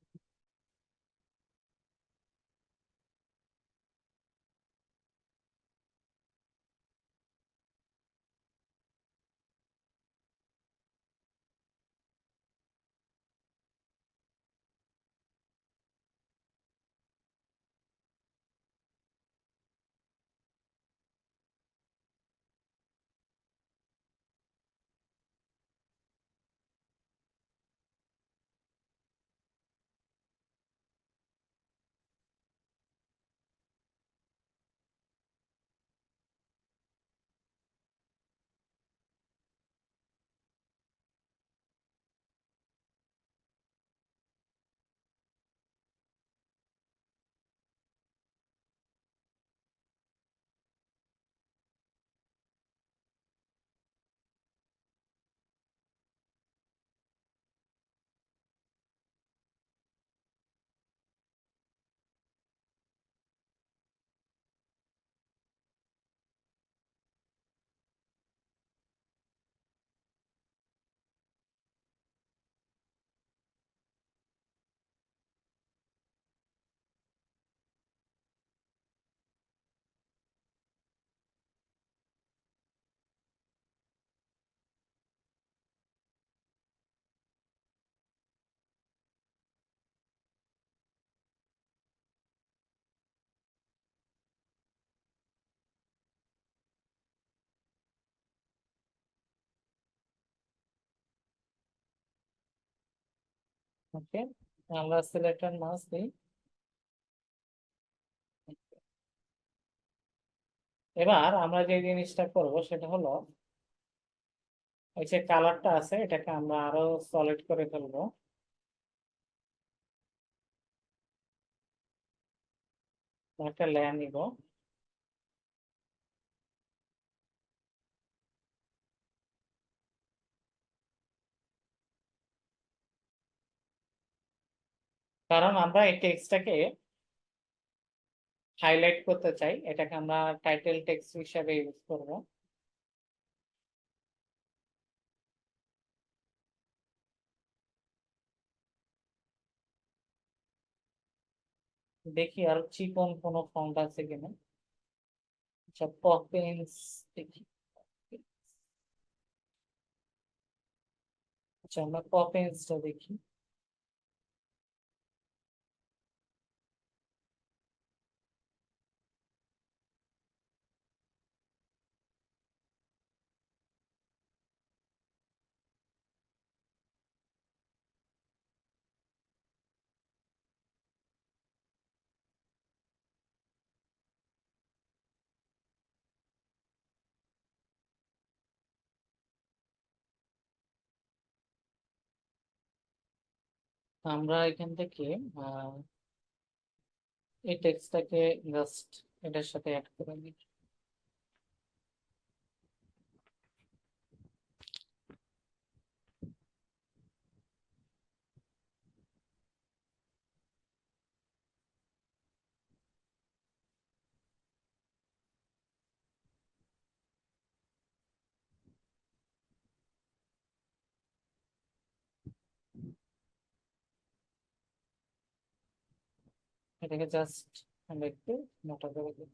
ওকে, আমরা সিলেক্ট এন্ড মাস্ক দিই। এবার আমরা যে জিনিসটা করব সেটা হলো, এই যে কালারটা আছে এটাকে আমরা আরো সলিড করে ফেলবো। একটা লেয়ার নিব, কারণ আমরা এই টেক্সটটাকে হাইলাইট করতে চাই, এটাকে আমরা টাইটেল টেক্সট হিসাবে ইউজ করব। দেখি আর চিকন কোনো ফন্ট আছে কিনা। আচ্ছা, পপিন্স দেখি। আচ্ছা, আমরা পপিন্সটা দেখি। আমরা এখান থেকে আহ, এই টেক্সটটাকে জাস্ট এটার সাথে অ্যাড করে দিই। এটাকে জাস্ট আমরা একটু মোটা করে দিই।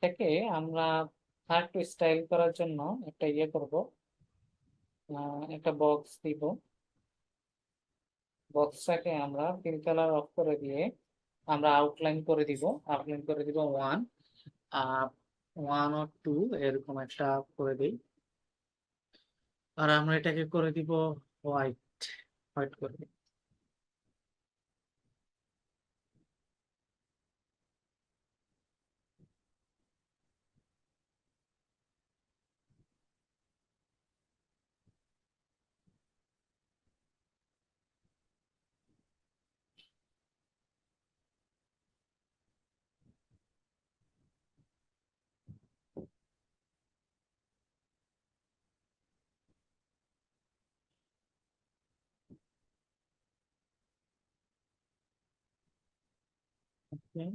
এটাকে আমরা আরেকটু স্টাইল করার জন্য একটা ইয়ে করব, একটা বক্স দিব। বক্সটাকে আমরা ফিল কালার অফ করে দিয়ে আমরা আউটলাইন করে দিব। আউটলাইন করে দিব 1 or 2 এরকম একটা করে দিই। আর আমরা এটাকে করে দিব হোয়াইট, হোয়াইট করে দিই। Okay.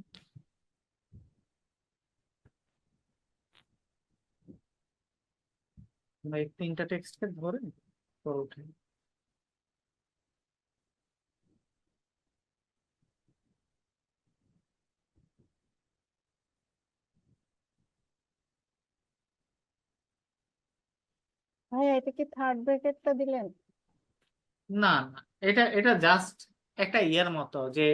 আমরা এই 3টা টেক্সটকে ধরে পরে উঠাই। ভাইয়া এটা কি থার্ড ব্র্যাকেটটা দিলেন? না না, এটা এটা জাস্ট একটা ইয়ের মতো, যে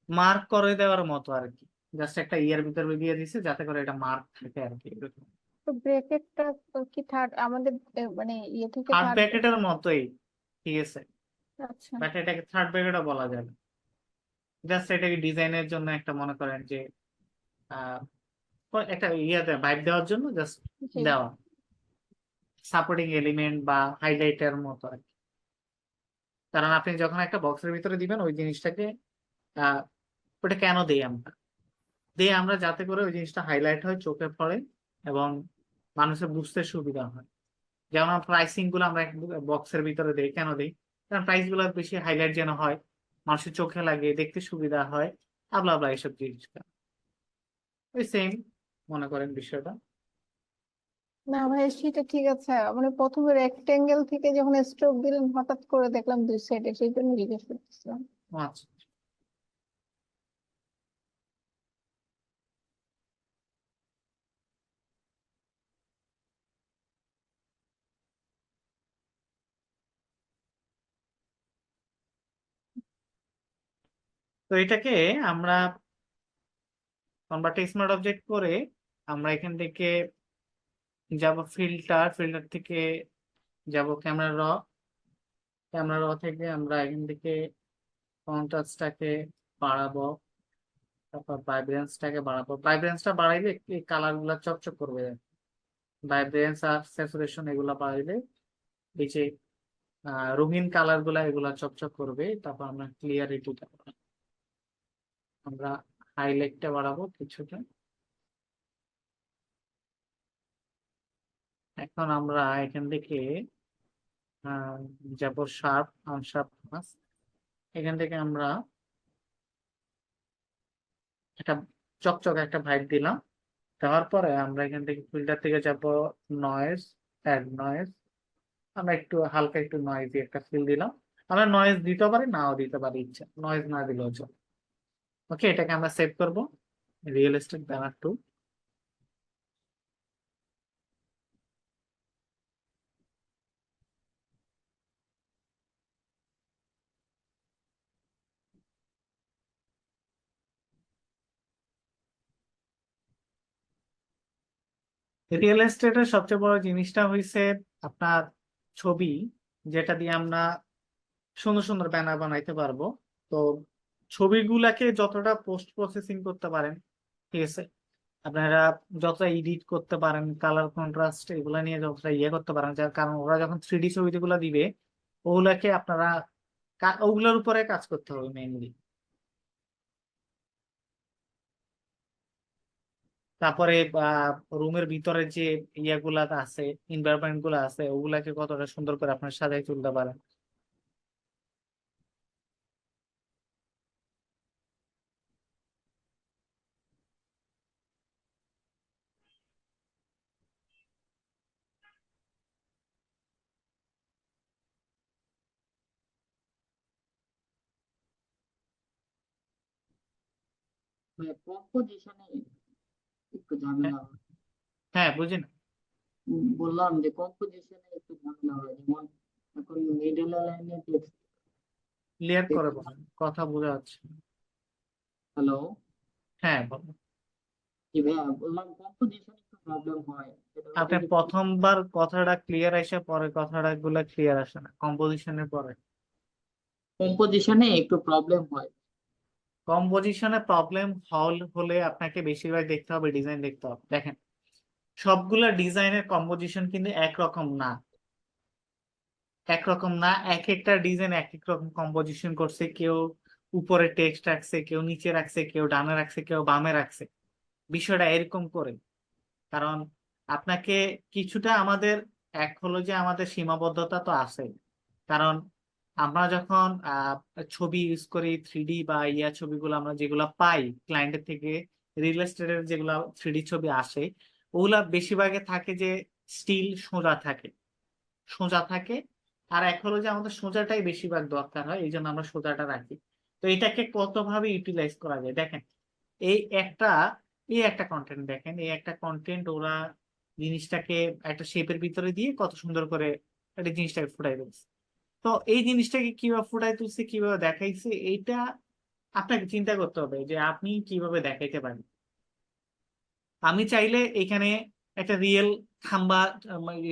মার্ক করে দেওয়ার মতো আর কি। জাস্ট একটা ইয়ের ভিতরে দিয়ে দিছে যাতে করে এটা মার্ক থাকে আর কি, এরকম। তো ব্র্যাকেটটা কি থার্ড আমাদের মানে ইয়ে থেকে থার্ড থার্ড? ব্র্যাকেটের মতোই, ঠিক আছে, আচ্ছা, বাট এটাকে থার্ড ব্র্যাকেটও বলা যাবে। জাস্ট এটাকে ডিজাইনের জন্য একটা মনে করেন যে আহ একটা ইয়েতে ভাইব দেওয়ার জন্য জাস্ট জি। দেওয়া, সাপোর্টিং এলিমেন্ট বা হাইলাইটের মতো আর কি। কারণ আপনি যখন একটা বক্সের ভিতরে দিবেন ওই জিনিসটাকে, আহ ওটা কেন দেই আমরা, দিয়ে আমরা যাতে করে ওই জিনিসটা হাইলাইট হয়, চোখে পড়ে এবং মানুষের বুঝতে সুবিধা হয়। যেমন প্রাইসিং গুলো আমরা বক্সের ভিতরে দিই, কেন দিই? কারণ প্রাইস গুলো বেশি হাইলাইট যেন হয়, মানুষের চোখে লাগে, দেখতে সুবিধা হয়, আবলা আবলা এইসব জিনিসটা। ওই সেম মনে করেন বিষয়টা। না ভাই সেটা ঠিক আছে, মানে প্রথমে রেক্টেঙ্গেল থেকে যখন স্ট্রোক দিলেন হঠাৎ করে দেখলাম দুই সাইডে, সেই জন্য জিজ্ঞেস করতেছিলাম। ও আচ্ছা। তো এটাকে আমরা কনভার্ট স্মার্ট অবজেক্ট করে আমরা এখান থেকে যাব ফিল্টার, ফিল্টার থেকে যাব ক্যামেরা র, ক্যামেরা র থেকে আমরা এখান থেকে কন্ট্রাস্টটাকে বাড়াবো, তারপর ভাইব্রেন্সটাকে বাড়াবো। ভাইব্রেন্সটা বাড়াইলে এই কালার গুলা চকচক করবে। ভাইব্রেন্স আর স্যাচুরেশন এগুলা বাড়াইলে এই যে রঙিন কালার গুলা এগুলা চকচক করবে। তারপর আমরা ক্লিয়ারিটিটা, আমরা হাইলাইটটা বাড়াবো কিছুটা। এখন আমরা এখান থেকে যাব শার্প, আনশার্প মাস্ক। এখান থেকে আমরা একটা চকচক একটা ভাইব দিলাম। দেওয়ার পরে আমরা এখান থেকে ফিল্টার থেকে যাব নয়েজ, অ্যাড নয়েজ। আমরা একটু হালকা একটু নয়েজি একটা ফিল দিলাম। আমরা নয়েজ দিতে পারি, নাও দিতে পারি, ইচ্ছা নয়েজ না দিলেও চলে। ওকে, এটাকে আমরা সেভ করব, রিয়েল এস্টেট ব্যানার 2। রিয়েল এস্টেটের সবচেয়ে বড় জিনিসটা হয়েছে আপনার ছবি, যেটা দিয়ে আমরা সুন্দর সুন্দর ব্যানার বানাইতে পারবো। তো ছবিগুলাকে যতটা পোস্ট প্রসেসিং করতে পারেন, ঠিক আছে, আপনারা যতটা এডিট করতে পারেন, কালার কন্ট্রাস্ট এগুলা নিয়ে যতটা ইয়ে করতে পারেন, যার কারণ ওরা যখন 3D ছবিগুলো দিবে ওগুলাকে আপনারা ওগুলোর উপরে কাজ করতে হবে মেইনলি। তারপরে রুমের ভিতরে যে ইয়াগুলা আছে, এনভায়রনমেন্ট গুলো আছে, ওগুলাকে কতটা সুন্দর করে আপনার সাজাই তুলতে পারেন। কম্পোজিশনে একটু ঝামেলা হয়। হ্যাঁ, বুঝি না। বললাম যে কম্পোজিশনে একটু ঝামেলা হয়, যেমন এখন মিডল লাইনে টেক্সট। ক্লিয়ার করে বলেন, কথা বোঝা যাচ্ছে না। হ্যালো, হ্যাঁ, বলেন। জি ভাইয়া, বললাম কম্পোজিশনে একটু প্রবলেম হয়, সেটা হচ্ছে আপনি যে প্রথমবার কথাটা ক্লিয়ার আসে, পরে কথাটা গুলা ক্লিয়ার আসে না, কম্পোজিশনের পরে। কম্পোজিশনে একটু প্রবলেম হয়। কম্পোজিশনে প্রবলেম হলে আপনাকে বেশিরভাগ দেখতে হবে, ডিজাইন দেখতে হবে। দেখেন, সবগুলা ডিজাইনের কম্পোজিশন কিন্তু একরকম না। একরকম না, এক একটা ডিজাইন এক এক রকম কম্পোজিশন করছে। কেউ উপরে টেক্সট রাখছে, কেউ নিচে রাখছে, কেউ ডানে রাখছে, কেউ বামে রাখছে। বিষয়টা এরকম করে, কারণ আপনাকে কিছুটা আমাদের, এক হলো যে আমাদের সীমাবদ্ধতা তো আছে। কারণ আমরা যখন ছবি ইউজ করি, 3D বা ছবিগুলো আমরা যেগুলো পাই ক্লায়েন্টের থেকে, রিয়েল এস্টেটের যেগুলো 3D ছবি আসে, ওগুলা বেশিরভাগে থাকে যে স্টিল সোজা থাকে, সোজা থাকে। আর এক হলো যে আমাদের সোজাটাই বেশিরভাগ দরকার হয়, এই জন্য আমরা সোজাটা রাখি। তো এটাকে কত ভাবে ইউটিলাইজ করা যায় দেখেন। এই একটা এই একটা কন্টেন্ট দেখেন, এই একটা কন্টেন্ট ওরা জিনিসটাকে একটা শেপের ভিতরে দিয়ে কত সুন্দর করে একটা জিনিসটাকে ফুটাই দিচ্ছে। তো এই জিনিসটাকে কিভাবে ফুটাই তুলছে, কিভাবে দেখাইছে, এইটা আপনাকে চিন্তা করতে হবে যে আপনি কিভাবে দেখাইতে পারেন। আমি চাইলে এখানে একটা রিয়েল খাম্বা,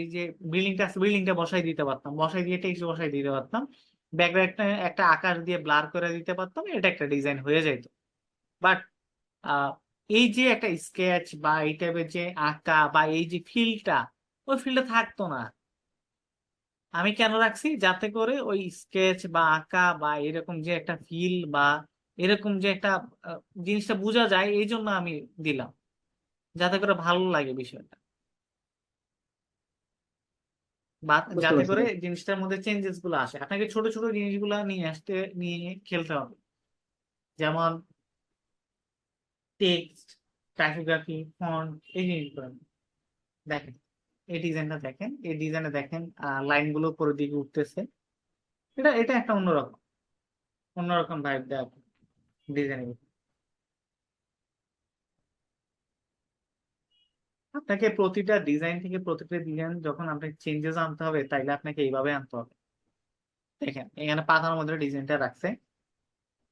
এই যে বিল্ডিংটা আছে, বিল্ডিংটা বসাই দিতে পারতাম, বসাই দিয়ে টেক্সট বসাই দিতে পারতাম, ব্যাকগ্রাউন্ডটা একটা আকাশ দিয়ে ব্লার করে দিতে পারতাম, এটা একটা ডিজাইন হয়ে যেত। বাট এই যে একটা স্কেচ বা এই টাইপের যে আঁকা বা এই যে ফিলটা, ওই ফিলটা থাকতো না। আমি কেন রাখছি? যাতে করে ওই স্কেচ বা আঁকা বা এরকম যে একটা ফিল বা এরকম যে একটা আহ, জিনিসটা বোঝা যায়, এই জন্য আমি দিলাম, যাতে করে ভালো লাগে বিষয়টা, বা বুঝতে যাতে পারছি করে ভাই। জিনিসটার মধ্যে চেঞ্জেস গুলো আসে। আপনাকে ছোট ছোট জিনিসগুলো নিয়ে খেলতে হবে। যেমন টেক্সট, টাইপোগ্রাফি, ফন্ট, এই জিনিসগুলো। দেখেন, এই ডিজাইনটা দেখেন, এই ডিজাইনে দেখেন লাইন গুলো উপরের দিকে উঠতেছে। এটা এটা একটা অন্যরকম অন্যরকম ভাইব দেয় ডিজাইনের। আপনাকে প্রতিটা ডিজাইন থেকে প্রতিটা ডিজাইন যখন আপনাকে চেঞ্জেস আনতে হবে, তাইলে আপনাকে এইভাবে আনতে হবে। দেখেন, এখানে পাতার মধ্যে ডিজাইনটা রাখছে,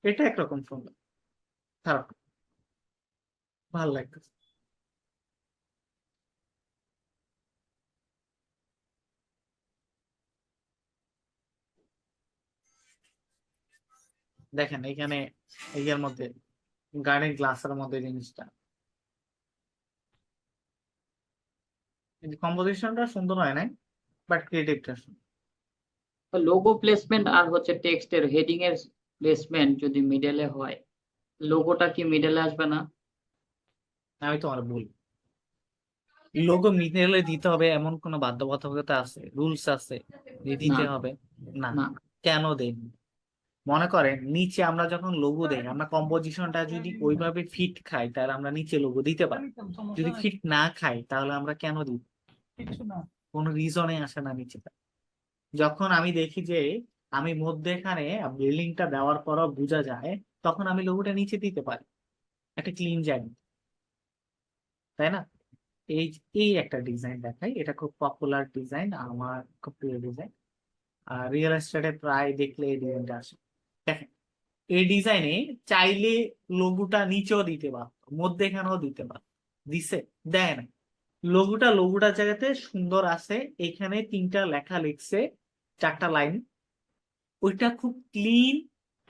এটা একরকম সুন্দর, খারাপ না, ভালো লাগতেছে। দেখেন এখানে এর মধ্যে গার্ডেন গ্লাসের মধ্যে জিনিসটা, কম্পোজিশনটা সুন্দর হয় নাই, বাট ক্রিয়েটিভটা সুন্দর। লোগো প্লেসমেন্ট আর হচ্ছে টেক্সটের হেডিং এর প্লেসমেন্ট যদি মিডলে হয়, লোগোটা কি মিডলে আসবে না? আমি তোমার বলি, লোগো মিডিলে দিতে হবে এমন কোনো বাধ্যবাধকতা আছে, রুলস আছে যে না, দিতে হবে? না। না। কেন দেন? মনে করেন নিচে আমরা যখন লোগো দেই, আমরা কম্পোজিশনটা যদি ওইভাবে ফিট খাই তাহলে আমরা নিচে লোগো দিতে পারি। যদি ফিট না খাই তাহলে আমরা কেন দিব? কোনো রিজনে আসে না নিচে। যখন আমি দেখি যে আমি মধ্যেখানে বিল্ডিংটা দেওয়ার পরও বোঝা যায়, তখন আমি লোগোটা নিচে দিতে পারি, একটা ক্লিন জায়গা, তাই না? এই এই একটা ডিজাইন দেখাই, এটা খুব পপুলার ডিজাইন, আমার খুব প্রিয় ডিজাইন। আর রিয়েল এস্টেটে প্রায় দেখলে এই ডিজাইনটা আসে। দেখেন, এই ডিজাইনে চাইলে লোগোটা নিচেও দিতে পারতো, মধ্যেখানেও দিতে পারতো, দিছে? দেয় না। লোগোটার জায়গাতে সুন্দর আছে, এখানে তিনটা লেখা লিখছে, চারটা লাইন, ওইটা খুব ক্লিন।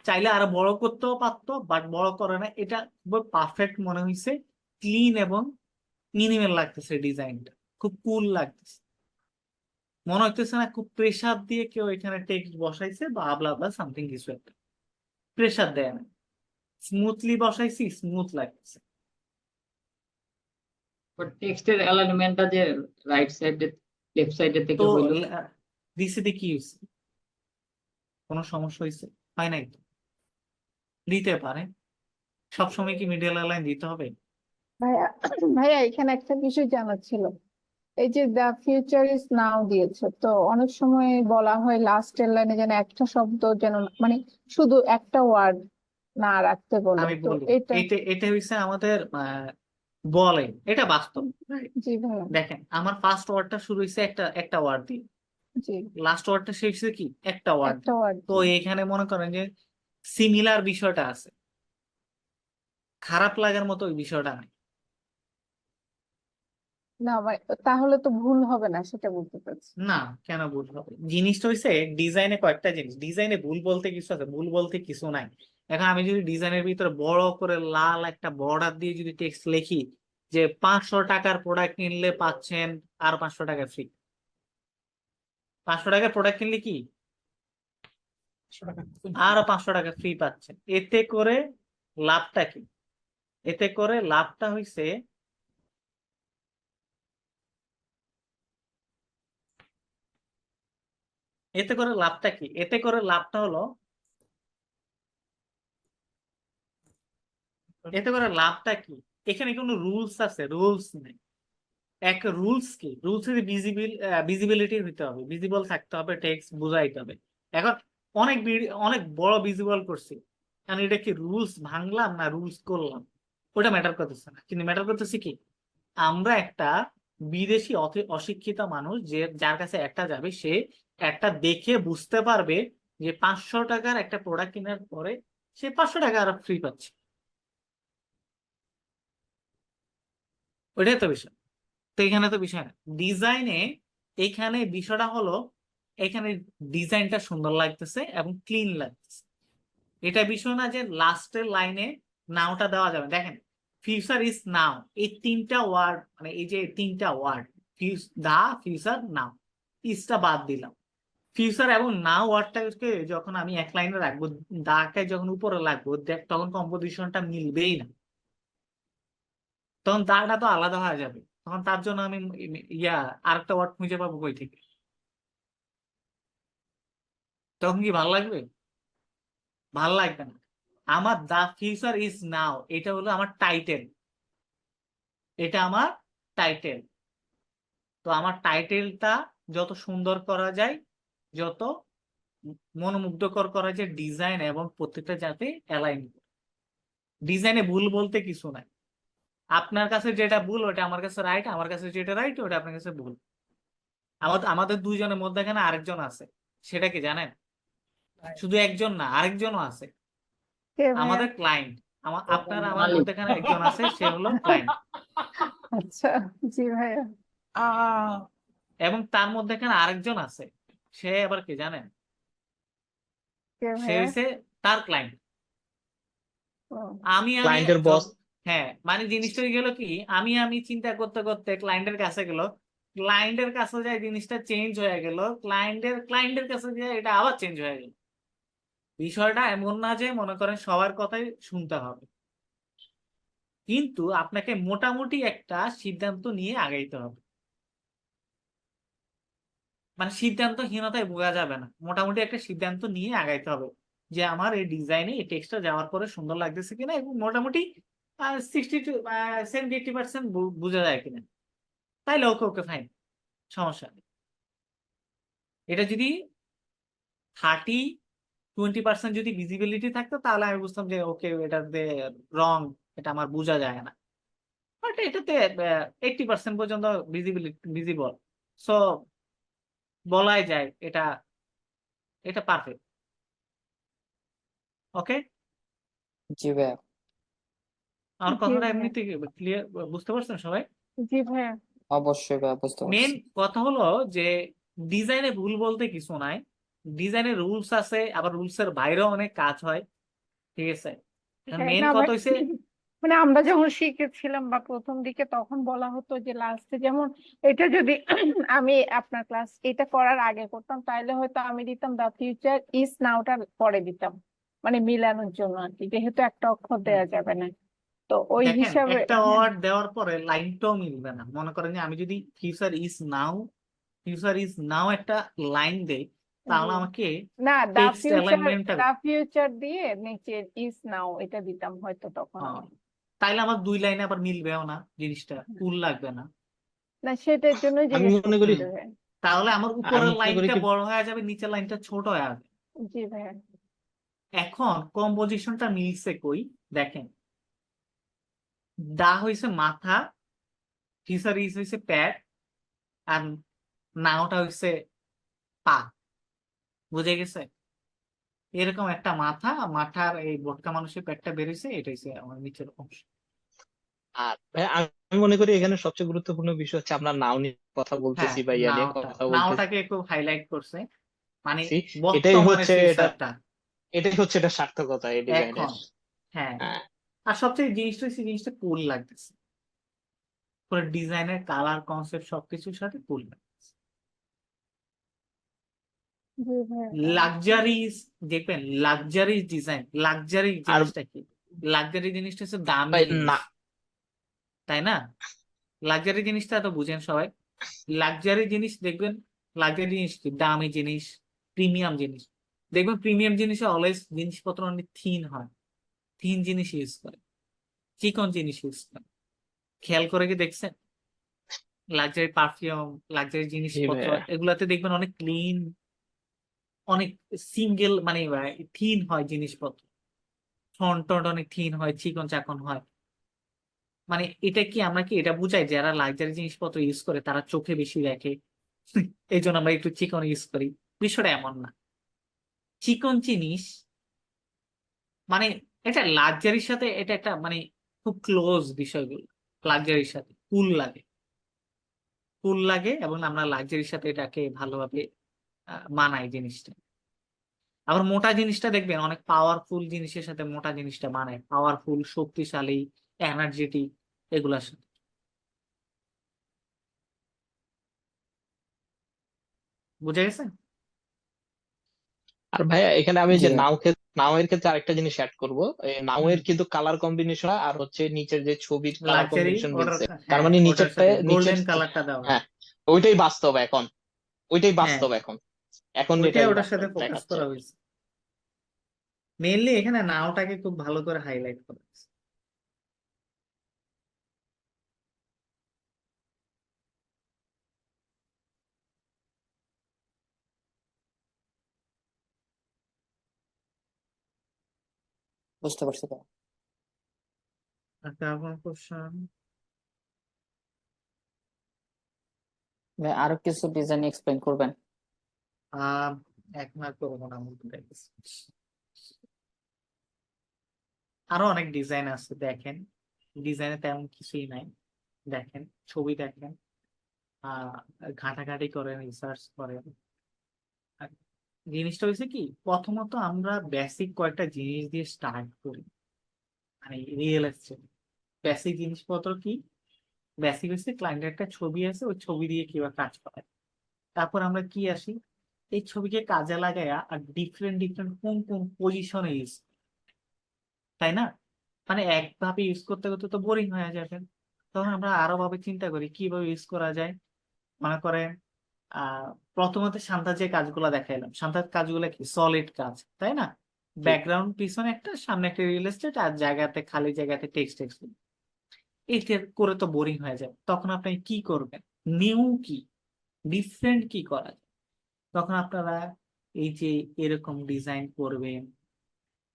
চাইলে আরো বড় করতেও পারতো, বাট বড় করে না, এটা খুব পারফেক্ট মনে হয়েছে, ক্লিন এবং মিনিমাল লাগতেছে ডিজাইনটা, খুব কুল লাগতেছে। মনে হইতেছে না খুব প্রেসার দিয়ে কেউ এখানে টেক্সট বসাইছে বা আবলা আবলা সামথিং কিছু একটা, প্রেসার দেয় না, স্মুথলি বসাইছি, স্মুথ লাগতেছে। বাট টেক্সটের অ্যালাইনমেন্টটা যে রাইট সাইডে লেফট সাইডের তো থেকে হইলো। দিছে কি হয়েছে? কোনো সমস্যা হয়েছে? হয় নাই তো? দিতে পারে। সবসময় কি মিডিয়াল লাইন দিতে হবে? ভাইয়া, ভাইয়া এখানে একটা বিষয় জানার ছিল। এই যে দ্য ফিউচার ইজ নাও দিয়েছে, তো অনেক সময় বলা হয় লাস্টের লাইনে যেন একটা শব্দ যেন, মানে শুধু একটা ওয়ার্ড না রাখতে বলে, আমি তো বলি, এটা এটা এটা হচ্ছে আমাদের বলে, এটা বাস্তব। জি ভাইয়া, দেখেন আমার ফার্স্ট ওয়ার্ডটা শুরু হয়েছে একটা ওয়ার্ড দিয়ে, জি লাস্ট ওয়ার্ডটা শেষ হয়েছে কি একটা ওয়ার্ড একটা দিয়ে। ওয়ার্ড তো জি। এখানে মনে করেন যে সিমিলার বিষয়টা আছে, খারাপ লাগার মতো ওই বিষয়টা নাই। না তাহলে তো ভুল হবে না, সেটা বলতে চাচ্ছি। না, কেন ভুল হবে? জিনিসটা হইছে ডিজাইনে কয়েকটা জিনিস, ডিজাইনে ভুল বলতে কিছু আছে, ভুল বলতে কিছু নাই। এখন আমি যদি ডিজাইনের ভিতরে বড় করে লাল একটা বর্ডার দিয়ে যদি টেক্সট লিখি যে 500 টাকার প্রোডাক্ট কিনলে পাচ্ছেন আর 500 টাকা ফ্রি, 500 টাকার প্রোডাক্ট কিনলে কি 500 টাকা আরো 500 টাকা ফ্রি পাচ্ছেন, এতে করে লাভটা কি? এতে করে লাভটা হইছে, এতে করে লাভটা কি? এতে করে লাভটা হলো, এতে করে লাভটা কি? এখানে কোনো রুলস আছে? রুলস নেই। এক রুলস কি? রুলস ভিজিবিলিটি হইতে হবে, ভিজিবল থাকতে হবে, টেক্সট বুঝাইতে হবে। এখন অনেক বড় ভিজিবল করছি, কারণ এটা কি রুলস ভাঙলাম না রুলস করলাম, ওটা ম্যাটার করতেছে না। কিন্তু ম্যাটার করতেছে কি, আমরা একটা বিদেশি অশিক্ষিত মানুষ যে যার কাছে একটা যাবে, সে একটা দেখে বুঝতে পারবে যে 500 টাকার একটা প্রোডাক্ট কেনার পরে সে 500 টাকা আর ফ্রি পাচ্ছে। ওইটাই তো বিষয়। তো এখানে তো বিষয় না ডিজাইনে, এখানে বিষয়টা হলো এখানে ডিজাইনটা সুন্দর লাগতেছে এবং ক্লিন লাগতেছে। এটা বিষয় না যে লাস্টের লাইনে নাওটা দেওয়া যাবে। দেখেন ফিউচার ইজ নাও, এই তিনটা ওয়ার্ড, মানে এই যে তিনটা ওয়ার্ড দা, ফিউচার, নাও, ইজটা বাদ দিলাম। ফিউচার এবং নাও ওয়ার্ডটাকে যখন আমি এক লাইনে রাখবো, দাকে যখন উপরে লাগবো, দেখ তখন কম্পোজিশনটা মিলবেই না, তখন দাটা তো আলাদা হয়ে যাবে। তখন তার জন্য আমি ইয়া আরেকটা ওয়ার্ড খুঁজে পাবো কই থেকে? তখন কি ভালো লাগবে? ভাল লাগবে না। আমার দা ফিউচার ইজ নাও, এটা হলো আমার টাইটেল, এটা আমার টাইটেল। তো আমার টাইটেলটা যত সুন্দর করা যায়, যত মনোমুগ্ধকর করা যায় ডিজাইন এবং প্রত্যেকটা যাতে অ্যালাইন, ডিজাইনে ভুল বলতে কিছু নাই। আপনার কাছে যেটা ভুল ওটা আমার কাছে রাইট, আমার কাছে যেটা রাইট ওটা আপনার কাছে ভুল। আমাদের দুইজনের মধ্যে এখানে আরেকজন আছে, সেটা কি জানেন? শুধু একজন না, আরেকজনও আছে, কে ভাইয়া? আমাদের ক্লায়েন্ট। আপনার আমার মালিক। মধ্যে এখানে একজন আছে, সে হলো ক্লায়েন্ট। আচ্ছা, জি ভাইয়া। এবং তার মধ্যে এখানে আরেকজন আছে, সে আবার কি জানেন? কে সে ভাইয়া? হইছে তার ক্লায়েন্ট। ও, আমি ক্লায়েন্টের বস। হ্যাঁ, মানে জিনিসটা হয়ে গেল কি, আমি চিন্তা করতে করতে ক্লায়েন্টের কাছে গেল, ক্লায়েন্টের কাছে যায় জিনিসটা চেঞ্জ হয়ে গেল, ক্লায়েন্টের কাছে যায় এটা আবার চেঞ্জ হয়ে গেল। বিষয়টা এমন না যে মনে করেন সবার কথাই শুনতে হবে, কিন্তু আপনাকে মোটামুটি একটা সিদ্ধান্ত নিয়ে আগাইতে হবে। মানে সিদ্ধান্তহীনতায় ভোগা যাবে না, মোটামুটি একটা সিদ্ধান্ত নিয়ে আগাইতে হবে যে আমার এই ডিজাইনে এই টেক্সটটা যাওয়ার পরে সুন্দর লাগতেছে কিনা, এবং মোটামুটি 60 to 70-80% বোঝা যায় কিনা, তাইলে ওকে ওকে ফাইন, সমস্যা নেই। এটা যদি 30-20% যদি ভিজিবিলিটি থাকতো তাহলে আমি বুঝতাম যে ওকে এটাতে রং, এটা আমার বোঝা যায় না। বাট এটাতে 80% পর্যন্ত ভিজিবল, সো বলাই যায় এটা এটা পারফেক্ট। ওকে, জি ভাইয়া। আমার জি কথাটা ভাইয়া, এমনিতে ক্লিয়ার, বুঝতে পারছেন সবাই? জি ভাইয়া। অবশ্যই ভাইয়া, বুঝতে মেন পারছি। কথা হলো যে ডিজাইনে ভুল বলতে কিছু নাই, ডিজাইনের রুলস আছে, আবার রুলসের বাইরেও অনেক কাজ হয়, ঠিক আছে? হ্যাঁ, মেন না ভাই, কথা হইছে, মানে আমরা যখন শিখেছিলাম বা প্রথম দিকে তখন বলা হতো যে লাস্টে যেমন এটা যদি আমি আপনার ক্লাস এটা করার আগে করতাম তাহলে হয়তো আমি দিতাম দা ফিউচার ইজ নাওটা পরে দিতাম, মানে মিলানোর জন্য আর কি, যেহেতু একটা অক্ষর দেয়া যাবে না, তো ওই দেখেন হিসাবে। একটা হ্যাঁ, ওয়ার্ড দেওয়ার পরে লাইনটাও মিলবে না। মনে করেন যে আমি যদি ফিউচার ইজ নাও একটা লাইন দেই, জি। তাহলে আমাকে না, টেক্সট অ্যালাইনমেন্টটা, দা ফিউচার দিয়ে নিচে ইজ নাও এটা দিতাম হয়তো তখন আমি। তাইলে আমার দুই লাইনে আবার মিলবেও না, জিনিসটা কুল লাগবে না। না, সেটার জন্য আমি জিজ্ঞেস মনে করি করছি ভাই। তাহলে আমার আমি উপরের মনে করি লাইনটা কি, বড় হয়ে যাবে, নিচের লাইনটা ছোট হয়ে যাবে। জি ভাইয়া। এখন কম্পোজিশনটা মিলছে কই? দেখেন দা হইছে মাথা, ফিশারিজ হইছে প্যাড, আর নাওটা হইছে পা। বুঝে গেছে? এরকম একটা মাথা, মাথার এই বোটকা মানুষের পেটটা বেরিয়েছে, এটা হচ্ছে আমার নিচের অংশ। আর ভাই আমি মনে করি এখানে সবচেয়ে গুরুত্বপূর্ণ বিষয় হচ্ছে আমরা নাও নিয়ে কথা হ্যাঁ, বলতেছি বা ইয়া নিয়ে কথা বলতেছি। নাওটাকে খুব হাইলাইট করছে, মানে এটাই বর্তমানে হচ্ছে এটা ফিউচারটা এটাই হচ্ছে এটা সার্থকতা এই ডিজাইনের। এখন। হ্যাঁ, হ্যাঁ আর সবচেয়ে জিনিসটা হচ্ছে, জিনিসটা কুল লাগতেছে, পুরো ডিজাইনের কালার কনসেপ্ট সবকিছুর সাথে কুল লাগতেছে। জি ভাইয়া। লাক্সারিজ দেখবেন, লাক্সারিজ ডিজাইন। লাক্সারি আর জিনিসটা কি? লাক্সারি জিনিসটা হচ্ছে দামি ভাই জিনিস, না, তাই না? লাক্সারি জিনিসটা তো বুঝেন সবাই। লাক্সারি জিনিস দেখবেন, লাক্সারি জিনিস কি? দামি জিনিস, প্রিমিয়াম জিনিস। দেখবেন প্রিমিয়াম জিনিসে অলওয়েজ জিনিসপত্র অনেক থিন হয়, থিন জিনিস ইউজ করে, চিকন জিনিস ইউজ করে। খেয়াল করে কি দেখছেন? লাক্সারি পারফিউম, লাক্সারি জি জিনিসপত্র ভাইয়া। এগুলাতে দেখবেন অনেক ক্লিন, অনেক সিঙ্গেল, মানে থিন হয় জিনিসপত্র, ফন্ট টন্ট অনেক থিন হয়, চিকন চাকন হয়। মানে এটা কি, আমরা কি এটা বুঝাই যারা লাক্সারি জিনিসপত্র ইউজ করে তারা চোখে বেশি দেখে, এই জন্য আমরা একটু চিকন ইউজ করি? বিষয়টা এমন না। চিকন জিনিস মানে এটা লাক্সারির সাথে, এটা একটা মানে খুব ক্লোজ বিষয়গুলো। লাক্সারির সাথে কুল লাগে, কুল লাগে, এবং আমরা লাক্সারির সাথে এটাকে ভালোভাবে মানাই জিনিসটা। আবার মোটা জিনিসটা দেখবেন অনেক পাওয়ারফুল জিনিসের সাথে মোটা জিনিসটা মানায়, পাওয়ারফুল, শক্তিশালী, এনার্জেটিক, এগুলার সাথে। বুঝে গেছে? আর ভাইয়া এখানে আমি জি যে ভাইয়া। নাও এর ক্ষেত্রে আরেকটা জিনিস অ্যাড করবো। এই নাও হুম, এর কিন্তু কালার কম্বিনেশন আর হচ্ছে নিচের যে ছবির কালার লাক্সারি কম্বিনেশন ওটার, মিলছে, তার হ্যাঁ মানে ওটার নিচেরটা সাথে নিচের গোল্ডেন কালারটা দেওয়া। হ্যাঁ ওইটাই বাস্তব এখন, ওইটাই হ্যাঁ, বাস্তব এখন, এখন ওইটাই এটাই ওটার বাস্তব সাথে ফোকাস দেখাচ্ছে। করা হয়েছে। মেইনলি এখানে নাওটাকে খুব ভালো করে হাইলাইট করা হয়েছে। বুঝতে পারছি ভাইয়া। আচ্ছা, আপনার কোশ্চেন? ভাই আরো কিছু ডিজাইন এক্সপ্লেইন করবেন? আহ এক মার্ক করবো না, ভুলে গেছি। আরো অনেক ডিজাইন আছে, দেখেন ডিজাইনে তেমন কিছুই নাই। দেখেন ছবি দেখেন, আহ ঘাটাঘাটি করেন, রিসার্চ করেন। আর জিনিসটা হয়েছে কি, প্রথমত আমরা বেসিক কয়েকটা জিনিস দিয়ে স্টার্ট করি, মানে রিয়েল এস্টেট বেসিক জিনিসপত্র কি? বেসিক হচ্ছে ক্লায়েন্টের একটা ছবি আছে, ওই ছবি দিয়ে কিভাবে কাজ করে। তারপর আমরা কি আসি, এই ছবিকে কাজে লাগাইয়া আর ডিফারেন্ট ডিফারেন্ট কোন কোন পজিশনে ইউজ, তাই না? মানে একভাবে ইউজ করতে করতে তো বোরিং হয়ে যাবে, তখন আমরা আরো ভাবে চিন্তা করি কিভাবে ইউজ করা যায়। মনে করেন আহ প্রথমত শান্তার যে কাজগুলো দেখাইলাম, শান্তার কাজগুলো কি সলিড কাজ, তাই না? জি ব্যাকগ্রাউন্ড পিছনে একটা, সামনে একটা রিয়েল এস্টেট, আর জায়গাতে খালি জায়গাতে টেক্সট টেক্সট, এইটা করে তো বোরিং হয়ে যায়। তখন আপনি কি করবেন? নিউ কি, ডিফারেন্ট কি করা যায়? তখন আপনারা এই যে এরকম ডিজাইন করবেন,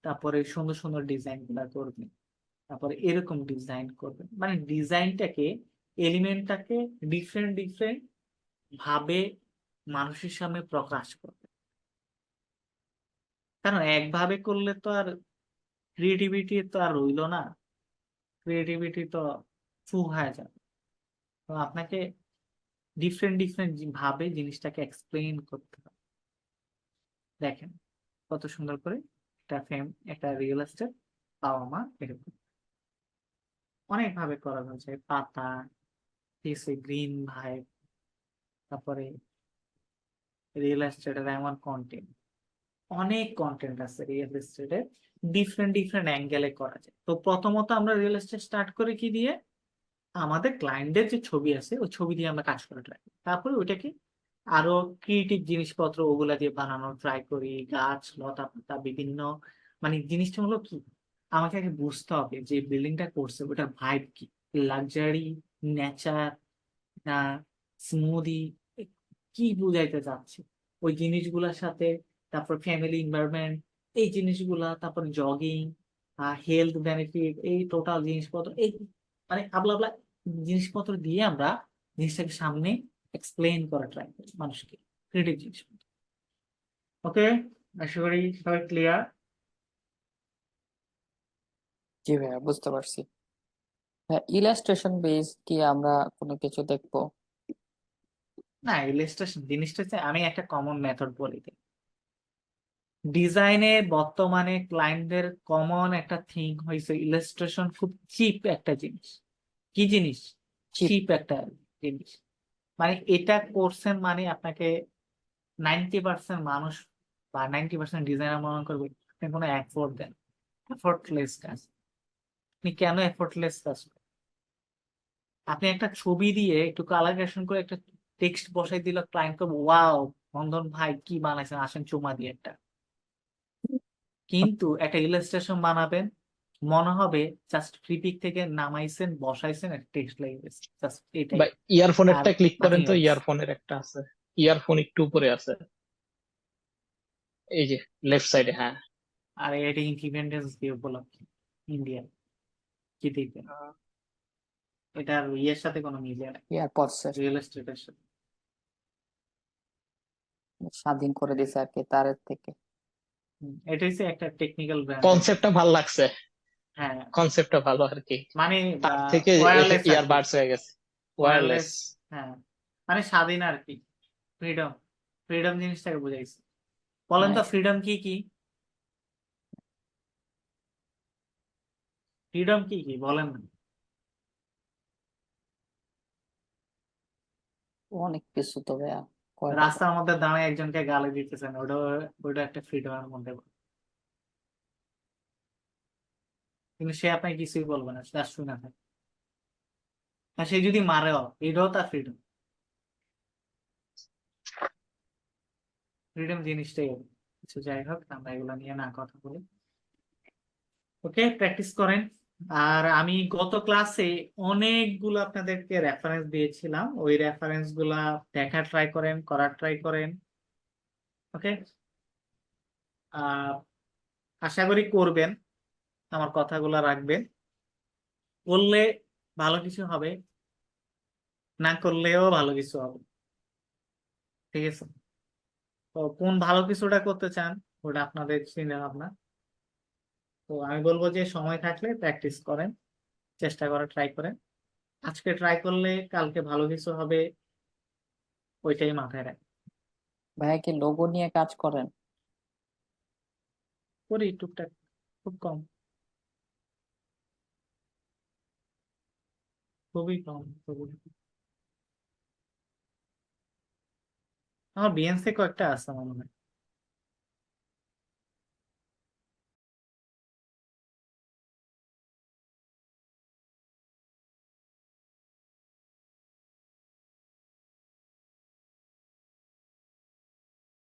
তারপরে সুন্দর সুন্দর ডিজাইন গুলা করবেন, তারপরে এরকম ডিজাইন করবেন, মানে ডিজাইনটাকে, এলিমেন্টটাকে ডিফারেন্ট ডিফারেন্ট ভাবে মানুষের সামনে প্রকাশ করবে। কারণ একভাবে করলে তো আর ক্রিয়েটিভিটি তো আর রইলো না, ক্রিয়েটিভিটি তো ফু হয়ে যাবে। তো আপনাকে ডিফারেন্ট ডিফারেন্ট ভাবে জিনিসটাকে এক্সপ্লেইন করতে হবে। দেখেন কত সুন্দর করে একটা ফ্রেম, একটা রিয়েল এস্টেট পাওয়া মা, এরকম অনেক ভাবে করা হয়েছে। পাতা, গ্রিন ভাই, তারপরে রিয়েল এস্টেটের এমন কন্টেন্ট, অনেক কন্টেন্ট আছে রিয়েল এস্টেটের, ডিফারেন্ট ডিফারেন্ট অ্যাঙ্গেলে করা যায়। তো প্রথমত আমরা রিয়েল এস্টেট স্টার্ট করে কি দিয়ে, আমাদের ক্লায়েন্টের যে ছবি আছে ওই ছবি দিয়ে আমরা কাজ করে ট্রাই করি, তারপরে ওইটাকে আরো ক্রিয়েটিভ জিনিসপত্র ওগুলা দিয়ে বানানোর ট্রাই করি, গাছ লতা পাতা বিভিন্ন, মানে জিনিসটা হলো কি, আমাকে আগে বুঝতে হবে যে বিল্ডিংটা করছে ওটার ভাইব কি, লাক্সারি, নেচার, না স্মুদি, কি বুঝাইতে চাচ্ছে ওই জিনিসগুলোর সাথে। তারপর ফ্যামিলি এনভায়রনমেন্ট, এই জিনিসগুলা, তারপর জগিং, হেলথ বেনিফিট, এই টোটাল জিনিসপত্র, এই মানে আবলা আবলা জিনিসপত্র দিয়ে আমরা জিনিসটাকে সামনে এক্সপ্লেইন করা ট্রাই করি মানুষকে, ক্রিয়েটিভ জিনিসপত্র। ওকে, আশা করি সবাই ক্লিয়ার। জি ভাইয়া, বুঝতে পারছি। ইলাস্ট্রেশন বেস কি আমরা কোনো কিছু দেখবো? না, ইলাস্ট্রেশন জিনিসটা হচ্ছে, আমি একটা কমন মেথড বলি দিই। ডিজাইনে বর্তমানে ক্লায়েন্টদের কমন একটা থিং হয়েছে ইলাস্ট্রেশন খুব চিপ একটা জিনিস। কি জিনিস? Cheap. চিপ একটা জিনিস। মানে এটা করছেন মানে আপনাকে 90% মানুষ বা 90% ডিজাইনার মনে করবে আপনি কোনো এফোর্ট দেন, এফোর্টলেস কাজ। আপনি কেন এফোর্টলেস কাজ করেন? আপনি একটা ছবি দিয়ে একটু কালারেশন করে একটা টেক্সট বসাই দিল, ক্লায়েন্ট করবে ওয়াও বন্ধন ভাই কি বানাইছেন, আসেন চুমা দিয়ে একটা। কিন্তু একটা ইলাস্ট্রেশন বানাবেন, মনে হবে জাস্ট ফ্রিপিক থেকে নামাইছেন, বসাইছেন, একটা টেক্সট লাগিয়ে গেছে, জাস্ট এটাই। বা ইয়ারফোনেরটা আর ক্লিক করেন nothing তো, else। ইয়ারফোনের একটা আছে, ইয়ারফোন একটু উপরে আছে, এই যে লেফট সাইডে। হ্যাঁ, আর এটা ইন্ডিপেন্ডেন্স ডে উপলক্ষে ইন্ডিয়া, কি দেখবেন এটার ইয়ের সাথে কোনো মিলিয়ে নেই, এয়ারপডস এর রিয়েল এস্টেটের সাথে। স্বাধীন করে দিছে আর কি তার থেকে। এটা হচ্ছে একটা টেকনিক্যাল ব্র্যান্ড। কনসেপ্টটা ভালো লাগছে, হ্যাঁ, কনসেপ্টটা ভালো আর কি। মানে তার থেকে ওয়্যারলেস আর কি, ইয়ারবাডস হয়ে গেছে, ওয়্যারলেস। ওয়্যারলেস। হ্যাঁ, মানে স্বাধীন আর কি, ফ্রিডম, ফ্রিডম জিনিসটাকে বুঝাইছে। বলেন তো হ্যাঁ, ফ্রিডম কি কি? ফ্রিডম কি কি বলেন না। অনেক কিছু তো ভাইয়া, কয়টা তো। রাস্তার মধ্যে দাঁড়িয়ে একজনকে গালি দিতেছেন, ওটা ওটা একটা ফ্রিডমের মধ্যে পড়ে। কিন্তু সে আপনাকে কিছুই বলবে না, তার শুনে থাকে। আর সে যদি মারেও, এটাও তার ফ্রিডম। ফ্রিডম জিনিসটাই এরকম। আচ্ছা, যাই হোক, আমরা এগুলো নিয়ে না কথা বলি। ওকে, প্র্যাকটিস করেন। আর আমি গত ক্লাসে অনেকগুলো আপনাদেরকে রেফারেন্স দিয়েছিলাম, ওই রেফারেন্স গুলা দেখা ট্রাই করেন, করার ট্রাই করেন। ওকে, আশা করি করবেন, আমার কথাগুলো রাখবেন। করলে ভালো কিছু হবে, না করলেও ভালো কিছু হবে। ঠিক আছে? তো কোন ভালো কিছুটা করতে চান ওটা আপনাদের চিন্তা ভাবনা। তো আমি বলবো যে সময় থাকলে প্র্যাকটিস করেন, চেষ্টা করার ট্রাই করেন। আজকে ট্রাই করলে কালকে ভালো কিছু হবে, ওইটাই মাথায় রাখেন। ভাইয়া কি লোগো নিয়ে কাজ করেন? করি টুকটাক, খুব কম, খুবই কম, খুবই। আমার বিএনসি কয়েকটা আছে মনে হয়।